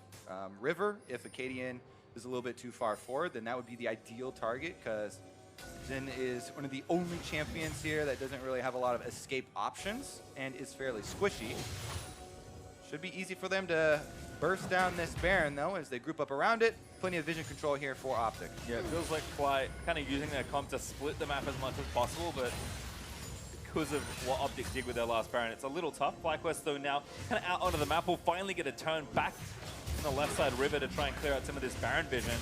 river, if Akaadian is a little bit too far forward, then that would be the ideal target, because Zhen is one of the only champions here that doesn't really have a lot of escape options and is fairly squishy. Should be easy for them to burst down this Baron, though, as they group up around it. Plenty of vision control here for OpTic. Yeah, it feels like Fly kind of using their comp to split the map as much as possible, but because of what OpTic did with their last Baron, it's a little tough. FlyQuest, though, now kind of out onto the map, will finally get a turn back on the left side river to try and clear out some of this Baron vision.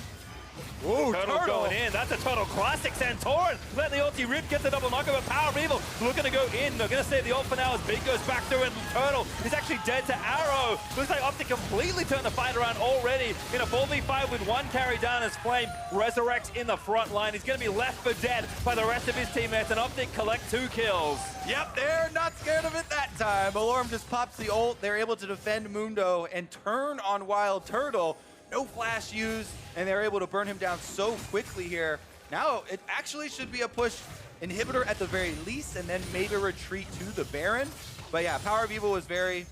Ooh, Turtle going in. That's a Turtle classic. Santorin let the ulti rip, get the double knock over powerOfEvil. Looking to go in. They're going to save the ult for now as Big goes back through, and Turtle is actually dead to arrow. Looks like OpTic completely turned the fight around already in a 4v5 with 1 carry down as Flame resurrects in the front line. He's going to be left for dead by the rest of his teammates, and OpTic collect 2 kills. Yep, they're not scared of it that time. Allorim just pops the ult. They're able to defend Mundo and turn on WildTurtle. No flash used, and they're able to burn him down so quickly here. Now, it actually should be a push inhibitor at the very least, and then maybe retreat to the Baron. But yeah, powerOfEvil was very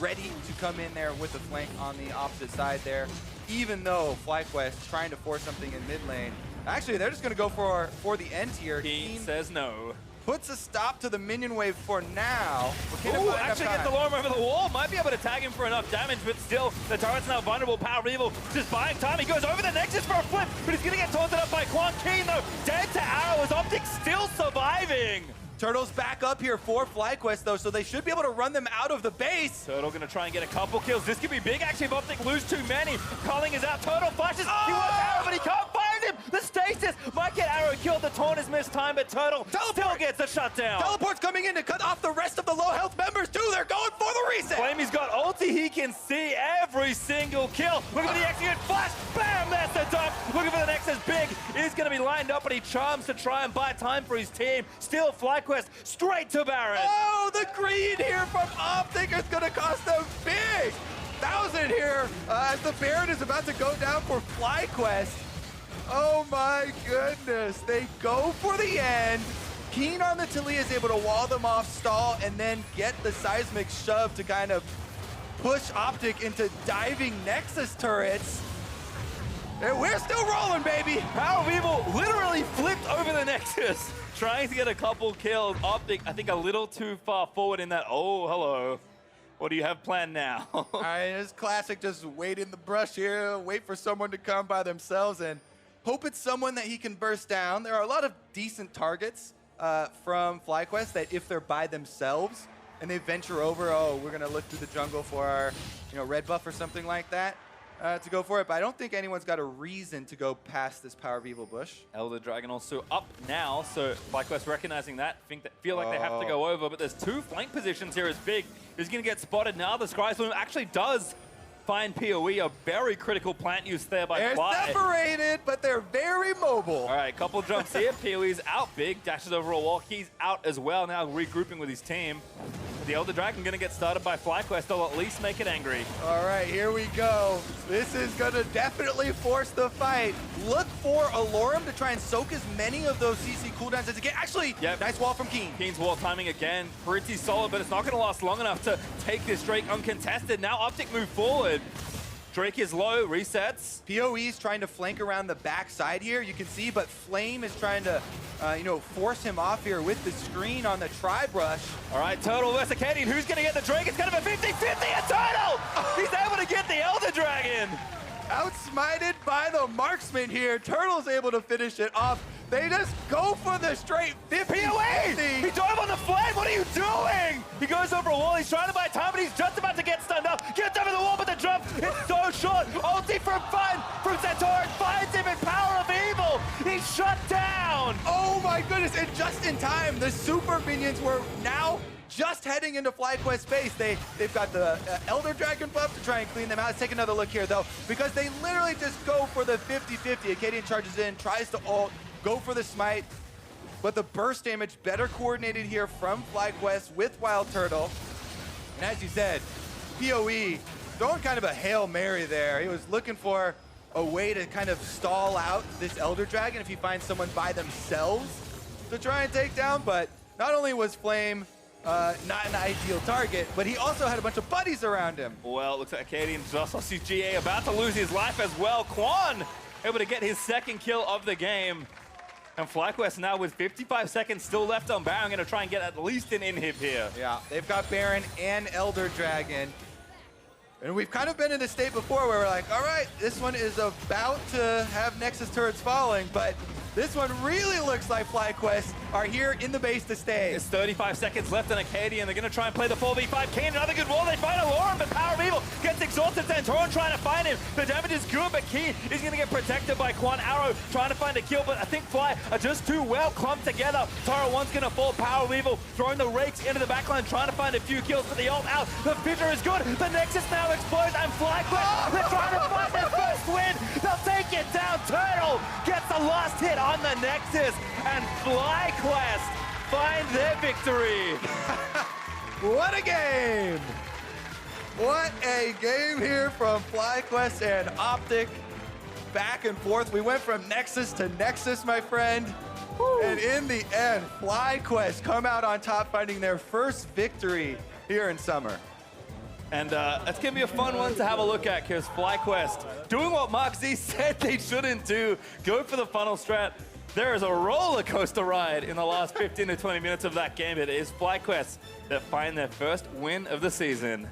ready to come in there with the flank on the opposite side there, even though FlyQuest trying to force something in mid lane. Actually, they're just going to go for the end here. Keane says no. Puts a stop to the minion wave for now. Ooh, actually gets Allorim over the wall. Might be able to tag him for enough damage, but still, the turret's now vulnerable. powerOfEvil just buying time. He goes over the Nexus for a flip, but he's going to get taunted up by Kwon. Keane, though, dead to arrow as OpTic still surviving. Turtle's back up here for FlyQuest, though, so they should be able to run them out of the base. Turtle going to try and get a couple kills. This could be big, actually, if OpTic lose too many. Culling is out. Turtle flashes. Oh! He wants arrow, but he can't find him. The stasis might get arrow killed. The taunt is missed time, but Turtle still gets a shutdown. Teleport's coming in to cut off the rest of the low health members, too. They're going for the reset. Flamey's got ulti. He can see every single kill. Look at the execute flash. Bam, that's the dump. Looking for the Nexus. Big is going to be lined up, but he charms to try and buy time for his team. Still FlyQuest straight to Baron. Oh, the greed here from OpTic is going to cost them big. 1,000 here here as the Baron is about to go down for FlyQuest. Oh my goodness. They go for the end. Keane on the Taliyah is able to wall them off, stall, and then get the seismic shove to kind of push OpTic into diving Nexus turrets. And we're still rolling, baby. powerOfEvil literally flipped over the Nexus, trying to get a couple kills. OpTic, I think, a little too far forward in that. Oh, hello. What do you have planned now? All right, it's classic, just wait in the brush here, wait for someone to come by themselves, and hope it's someone that he can burst down. There are a lot of decent targets from FlyQuest that if they're by themselves and they venture over, oh, we're gonna look through the jungle for our, red buff or something like that to go for it. But I don't think anyone's got a reason to go past this powerOfEvil bush. Elder Dragon also up now, so FlyQuest recognizing that, feel like they have to go over, but there's two flank positions here as big. Who's gonna get spotted now? The Scry Swarm actually does find PoE, a very critical plant use there by They're Kwon. separated, but they're very mobile. All right, couple jumps here. PoE's out big, dashes over a wall. He's out as well, now regrouping with his team. The Elder Dragon gonna get started by FlyQuest. They'll at least make it angry. All right, here we go. This is gonna definitely force the fight. Look for Allorim to try and soak as many of those CC cooldowns as he can. Actually, yep. Nice wall from Keane. Keane's wall timing again, pretty solid, but it's not gonna last long enough to take this Drake uncontested. Now OpTic move forward. Drake is low, resets. PoE's trying to flank around the backside here, you can see, but Flame is trying to, force him off here with the screen on the tri-brush. All right, Turtle versus Akaadian. Who's going to get the Drake? It's kind of a 50-50, a Turtle! He's able to get the Elder Dragon! Outsmited by the marksman here. Turtle's able to finish it off. They just go for the straight 50. PoE! He dove on the flag! What are you doing? He goes over a wall. He's trying to buy time, but he's just about to get stunned up. Gets over the wall, but the jump is so short. Ulti from Santorin finds him in powerOfEvil. He's shut down. Oh my goodness, and just in time, the super minions were now just heading into FlyQuest space. They've got the Elder Dragon buff to try and clean them out. Let's take another look here, though, because they literally just go for the 50-50. Akaadian charges in, tries to ult, go for the smite, but the burst damage better coordinated here from FlyQuest with WildTurtle. And as you said, PoE throwing kind of a Hail Mary there. He was looking for a way to kind of stall out this Elder Dragon if he finds someone by themselves to try and take down, but not only was Flame not an ideal target, but he also had a bunch of buddies around him. Well, it looks like Akaadian just lost his GA, about to lose his life as well. Kwon able to get his second kill of the game. And FlyQuest now with 55 seconds still left on Baron, going to try and get at least an inhib here. Yeah, they've got Baron and Elder Dragon. And we've kind of been in a state before where we're like, all right, this one is about to have Nexus turrets falling, but this one really looks like FlyQuest are here in the base to stay. There's 35 seconds left on Akaadian. They're going to try and play the 4v5. Keane, another good wall. They find Allorim, but powerOfEvil gets exhausted. Santorin trying to find him. The damage is good, but Keane is going to get protected by Kwon. Arrow trying to find a kill, but I think Fly are just too well clumped together. Tara 1's going to fall. powerOfEvil throwing the rakes into the backline, trying to find a few kills for the ult out. The Fissure is good. The Nexus now explodes, and FlyQuest, they're trying to find their first win. They'll take it down. Turtle gets the last hit on the Nexus, and FlyQuest find their victory. What a game! What a game here from FlyQuest and OpTic. Back and forth. We went from Nexus to Nexus, my friend. Woo. And in the end, FlyQuest come out on top, finding their first victory here in summer. And that's going to be a fun one to have a look at, because FlyQuest doing what Mark Z said they shouldn't do, go for the funnel strat. There is a roller coaster ride in the last 15 to 20 minutes of that game. It is FlyQuest that find their first win of the season.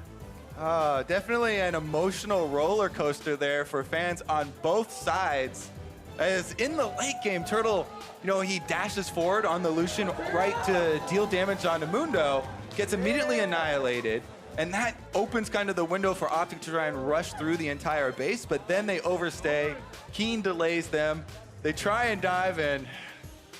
Definitely an emotional roller coaster there for fans on both sides. As in the late game, Turtle, he dashes forward on the Lucian right to deal damage on the Mundo, gets immediately annihilated. And that opens kind of the window for OpTic to try and rush through the entire base, but then they overstay. Keane delays them. They try and dive and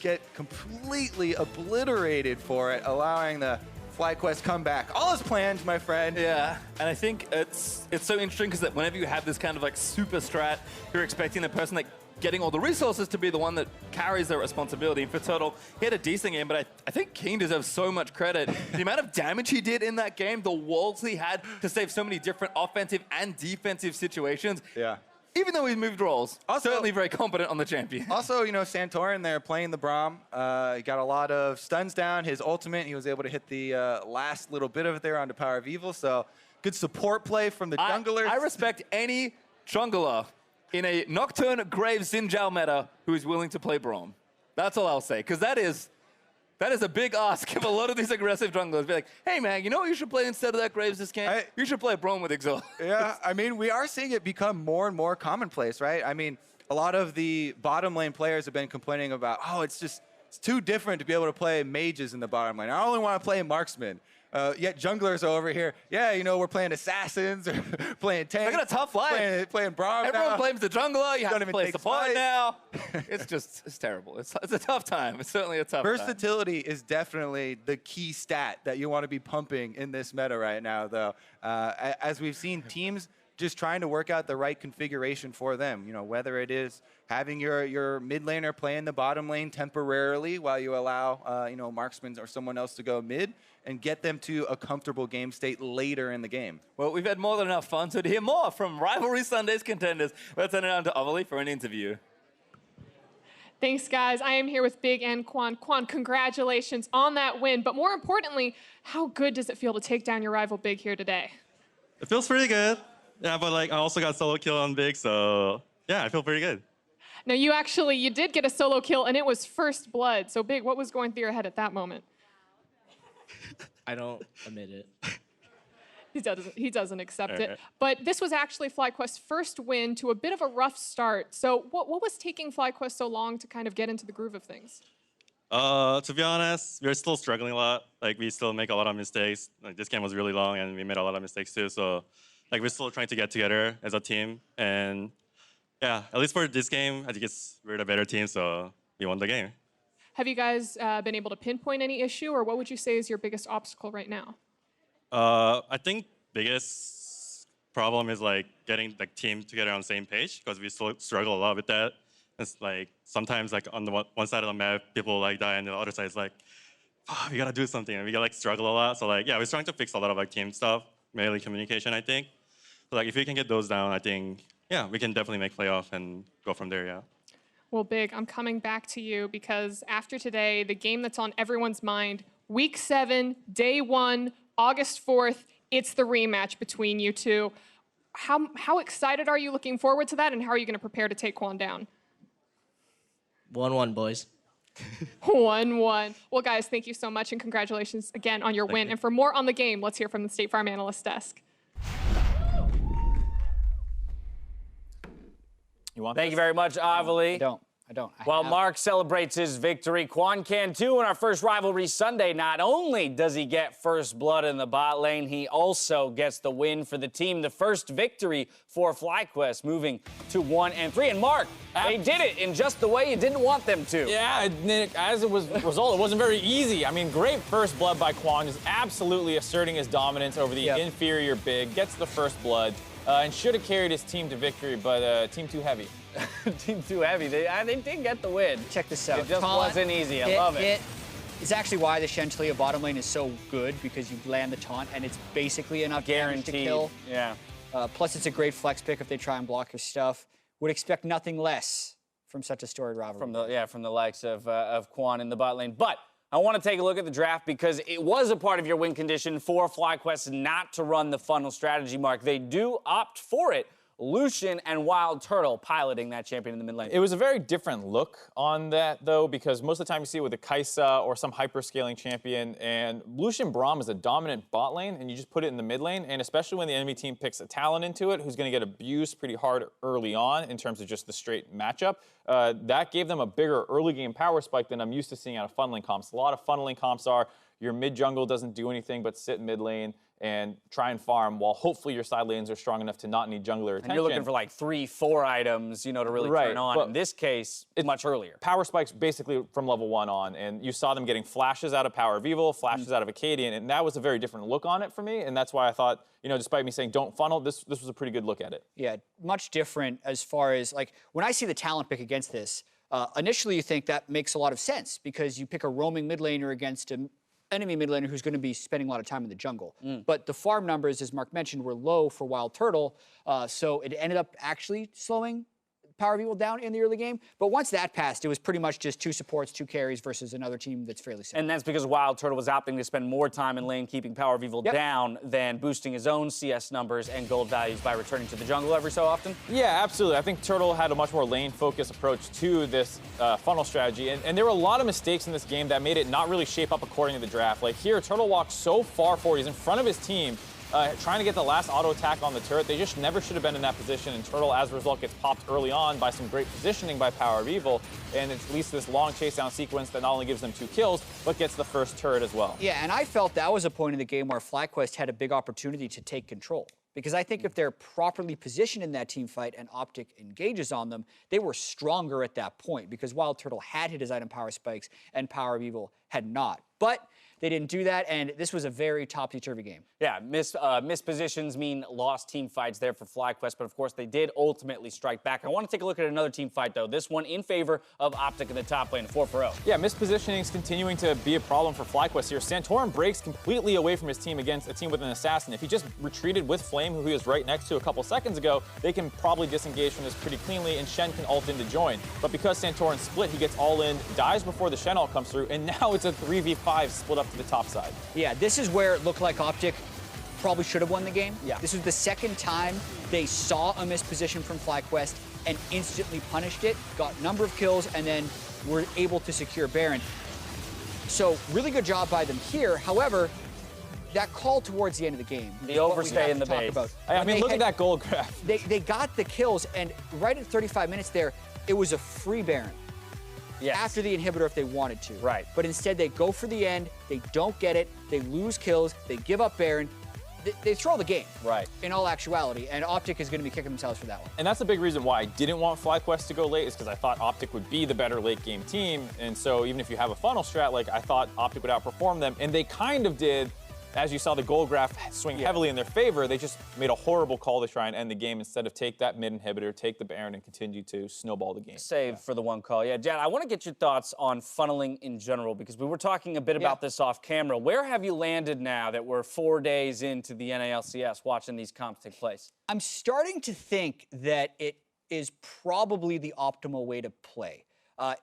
get completely obliterated for it, allowing the FlyQuest comeback. All is planned, my friend. Yeah, and I think it's so interesting because whenever you have this kind of like super strat, you're expecting the person that getting all the resources to be the one that carries the responsibility. And for Turtle, he had a decent game, but I think Keane deserves so much credit. The amount of damage he did in that game, the walls he had to save so many different offensive and defensive situations. Yeah. Even though he moved roles, certainly very competent on the champion. Also, you know, Santorin there playing the Braum. He got a lot of stuns down. His ultimate, he was able to hit the last little bit of it there onto powerOfEvil. So good support play from the junglers. I respect any jungler in a Nocturne Grave Zhao meta who is willing to play Braum. That's all I'll say, because that is a big ask of a lot of these aggressive junglers. Be like, hey man, you know what you should play instead of that Graves this game? You should play Braum with Exalt. Yeah, I mean, we are seeing it become more and more commonplace, right? I mean, a lot of the bottom lane players have been complaining about, oh, it's too different to be able to play mages in the bottom lane. I only want to play marksman. Yet junglers are over here. Yeah, you know, we're playing assassins or playing tanks. They got a tough life. Playing Braum. Everyone blames the jungler. You have to play support now. It's terrible. It's a tough time. It's certainly a tough time. Versatility is definitely the key stat that you want to be pumping in this meta right now, though. As we've seen teams just trying to work out the right configuration for them. You know, whether it is having your mid laner play in the bottom lane temporarily while you allow, you know, marksmen or someone else to go mid, and get them to a comfortable game state later in the game. Well, we've had more than enough fun, so to hear more from Rivalry Sunday's contenders, let's send it on to Ovely for an interview. Thanks, guys. I am here with Big and Kwon. Kwon, congratulations on that win, but more importantly, how good does it feel to take down your rival Big here today? It feels pretty good. Yeah, but like I also got solo kill on Big, so yeah, I feel pretty good. Now, you did get a solo kill, and it was first blood. So, Big, what was going through your head at that moment? I don't admit it. He doesn't accept it. But this was actually FlyQuest's first win to a bit of a rough start. So what was taking FlyQuest so long to kind of get into the groove of things? To be honest, we're still struggling a lot. Like we still make a lot of mistakes. Like this game was really long and we made a lot of mistakes too. So like we're still trying to get together as a team. And yeah, at least for this game, I think we're the better team, so we won the game. Have you guys been able to pinpoint any issue, or what would you say is your biggest obstacle right now? I think biggest problem is like getting the team together on the same page, because we still struggle a lot with that. It's like sometimes like on the one side of the map, people like die, and the other side is like, oh, we gotta do something, and we gotta like struggle a lot. So like yeah, we're trying to fix a lot of like team stuff, mainly communication, I think. So like if we can get those down, I think yeah, we can definitely make playoff and go from there. Yeah. Well, Big, I'm coming back to you because after today, the game that's on everyone's mind, Week 7, Day 1, August 4th, it's the rematch between you two. How excited are you looking forward to that, and how are you going to prepare to take Kwon down? 1-1, boys. 1-1. Well, guys, thank you so much, and congratulations again on your win. And for more on the game, let's hear from the State Farm Analyst Desk. Thank you very much, Ovely. I don't. While Mark celebrates his victory, Kwon can too in our first Rivalry Sunday. Not only does he get first blood in the bot lane, he also gets the win for the team. The first victory for FlyQuest, moving to 1-3. And Mark, they did it in just the way you didn't want them to. Yeah, as it was result, it wasn't very easy. I mean, great first blood by Kwon, just absolutely asserting his dominance over the inferior Big, gets the first blood. And should have carried his team to victory, but team too heavy. Team too heavy. They did get the win. Check this out. It just wasn't easy. I love it. It's actually why the Shen Taliyah bottom lane is so good, because you land the taunt, and it's basically enough damage to kill. Yeah. Plus, it's a great flex pick if they try and block your stuff. Would expect nothing less from such a storied rivalry. From the likes of Kwon in the bot lane. But I want to take a look at the draft, because it was a part of your win condition for FlyQuest not to run the funnel strategy, Mark. They do opt for it. Lucian and WildTurtle piloting that champion in the mid lane. It was a very different look on that, though, because most of the time you see it with a Kai'Sa or some hyper-scaling champion, and Lucian Braum is a dominant bot lane, and you just put it in the mid lane, and especially when the enemy team picks a Talon into it, who's going to get abused pretty hard early on in terms of just the straight matchup, that gave them a bigger early game power spike than I'm used to seeing out of funneling comps. A lot of funneling comps are your mid jungle doesn't do anything but sit mid lane and try and farm while hopefully your side lanes are strong enough to not need jungler attention. And you're looking for like 3-4 items, you know, to really turn on. But in this case, it's much earlier. Power spikes basically from level 1 on, and you saw them getting flashes out of PowerOfEvil, flashes out of Akaadian, and that was a very different look on it for me, and that's why I thought, you know, despite me saying don't funnel, this was a pretty good look at it. Yeah, much different as far as, like, when I see the talent pick against this, initially you think that makes a lot of sense because you pick a roaming mid laner against an enemy mid laner who's going to be spending a lot of time in the jungle. But the farm numbers, as Mark mentioned, were low for WildTurtle, so it ended up actually slowing PowerOfEvil down in the early game. But once that passed, it was pretty much just 2 supports, 2 carries versus another team that's fairly similar. And that's because WildTurtle was opting to spend more time in lane keeping PowerOfEvil down than boosting his own CS numbers and gold values by returning to the jungle every so often? Yeah, absolutely. I think Turtle had a much more lane-focused approach to this funnel strategy, and there were a lot of mistakes in this game that made it not really shape up according to the draft. Like here, Turtle walked so far forward. He's in front of his team, trying to get the last auto attack on the turret. They just never should have been in that position, and Turtle, as a result, gets popped early on by some great positioning by PowerOfEvil, and it's at least this long chase down sequence that not only gives them 2 kills, but gets the first turret as well. Yeah, and I felt that was a point in the game where FlyQuest had a big opportunity to take control. Because I think if they're properly positioned in that team fight and OpTic engages on them, they were stronger at that point because WildTurtle had hit his item power spikes and PowerOfEvil had not. But they didn't do that, and this was a very topsy-turvy game. Yeah, missed positions mean lost team fights there for FlyQuest, but of course they did ultimately strike back. I want to take a look at another team fight, though. This one in favor of OpTic in the top lane, 4-0. Yeah, mispositioning is continuing to be a problem for FlyQuest here. Santorin breaks completely away from his team against a team with an assassin. If he just retreated with Flame, who he was right next to a couple seconds ago, they can probably disengage from this pretty cleanly, and Shen can ult in to join. But because Santorin split, he gets all in, dies before the Shen ult comes through, and now it's a 3v5 split up to the top side. Yeah, this is where it looked like OpTic probably should have won the game. Yeah. This was the second time they saw a misposition from FlyQuest and instantly punished it, got a number of kills, and then were able to secure Baron. So really good job by them here. However, that call towards the end of the game. The overstay in the base. I mean, look at that gold graph. They got the kills, and right at 35 minutes there, it was a free Baron. Yes. After the inhibitor if they wanted to. Right. But instead they go for the end, they don't get it, they lose kills, they give up Baron, they throw the game. Right. In all actuality, and OpTic is going to be kicking themselves for that one. And that's a big reason why I didn't want FlyQuest to go late, is because I thought OpTic would be the better late game team, and so even if you have a funnel strat, like I thought OpTic would outperform them, and they kind of did. As you saw the gold graph swing heavily in their favor, they just made a horrible call to try and end the game instead of take that mid inhibitor, take the Baron, and continue to snowball the game. Save for the one call. Yeah, Jan, I want to get your thoughts on funneling in general because we were talking a bit about this off camera. Where have you landed now that we're 4 days into the NALCS watching these comps take place? I'm starting to think that it is probably the optimal way to play.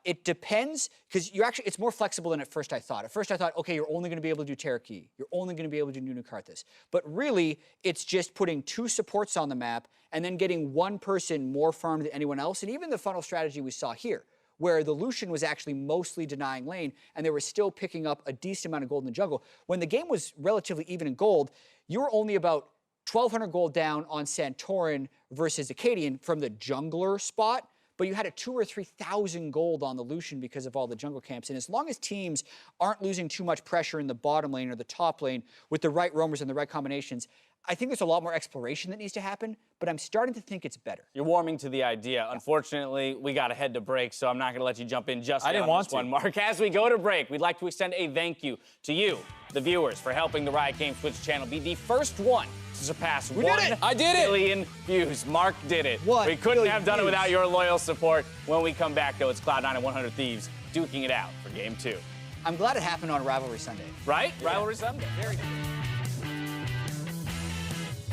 It depends, because it's more flexible than at first I thought. At first I thought, okay, you're only going to be able to do Cherokee. You're only going to be able to do Nunu Karthus. But really, it's just putting 2 supports on the map and then getting one person more farmed than anyone else. And even the funnel strategy we saw here, where the Lucian was actually mostly denying lane, and they were still picking up a decent amount of gold in the jungle. When the game was relatively even in gold, you were only about 1,200 gold down on Santorin versus Akaadian from the jungler spot, but you had a 2,000 or 3,000 gold on the Lucian because of all the jungle camps. And as long as teams aren't losing too much pressure in the bottom lane or the top lane with the right roamers and the right combinations, I think there's a lot more exploration that needs to happen, but I'm starting to think it's better. You're warming to the idea. Unfortunately, we got to head to break, so I'm not going to let you jump in just yet on this one, Mark. As we go to break, we'd like to extend a thank you to you, the viewers, for helping the Riot Games Twitch channel be the first one to surpass 1 billion views. Mark did it. We couldn't have done it without your loyal support. When we come back, though, it's Cloud9 and 100 Thieves duking it out for Game 2. I'm glad it happened on Rivalry Sunday. Right? Rivalry Sunday. Very good.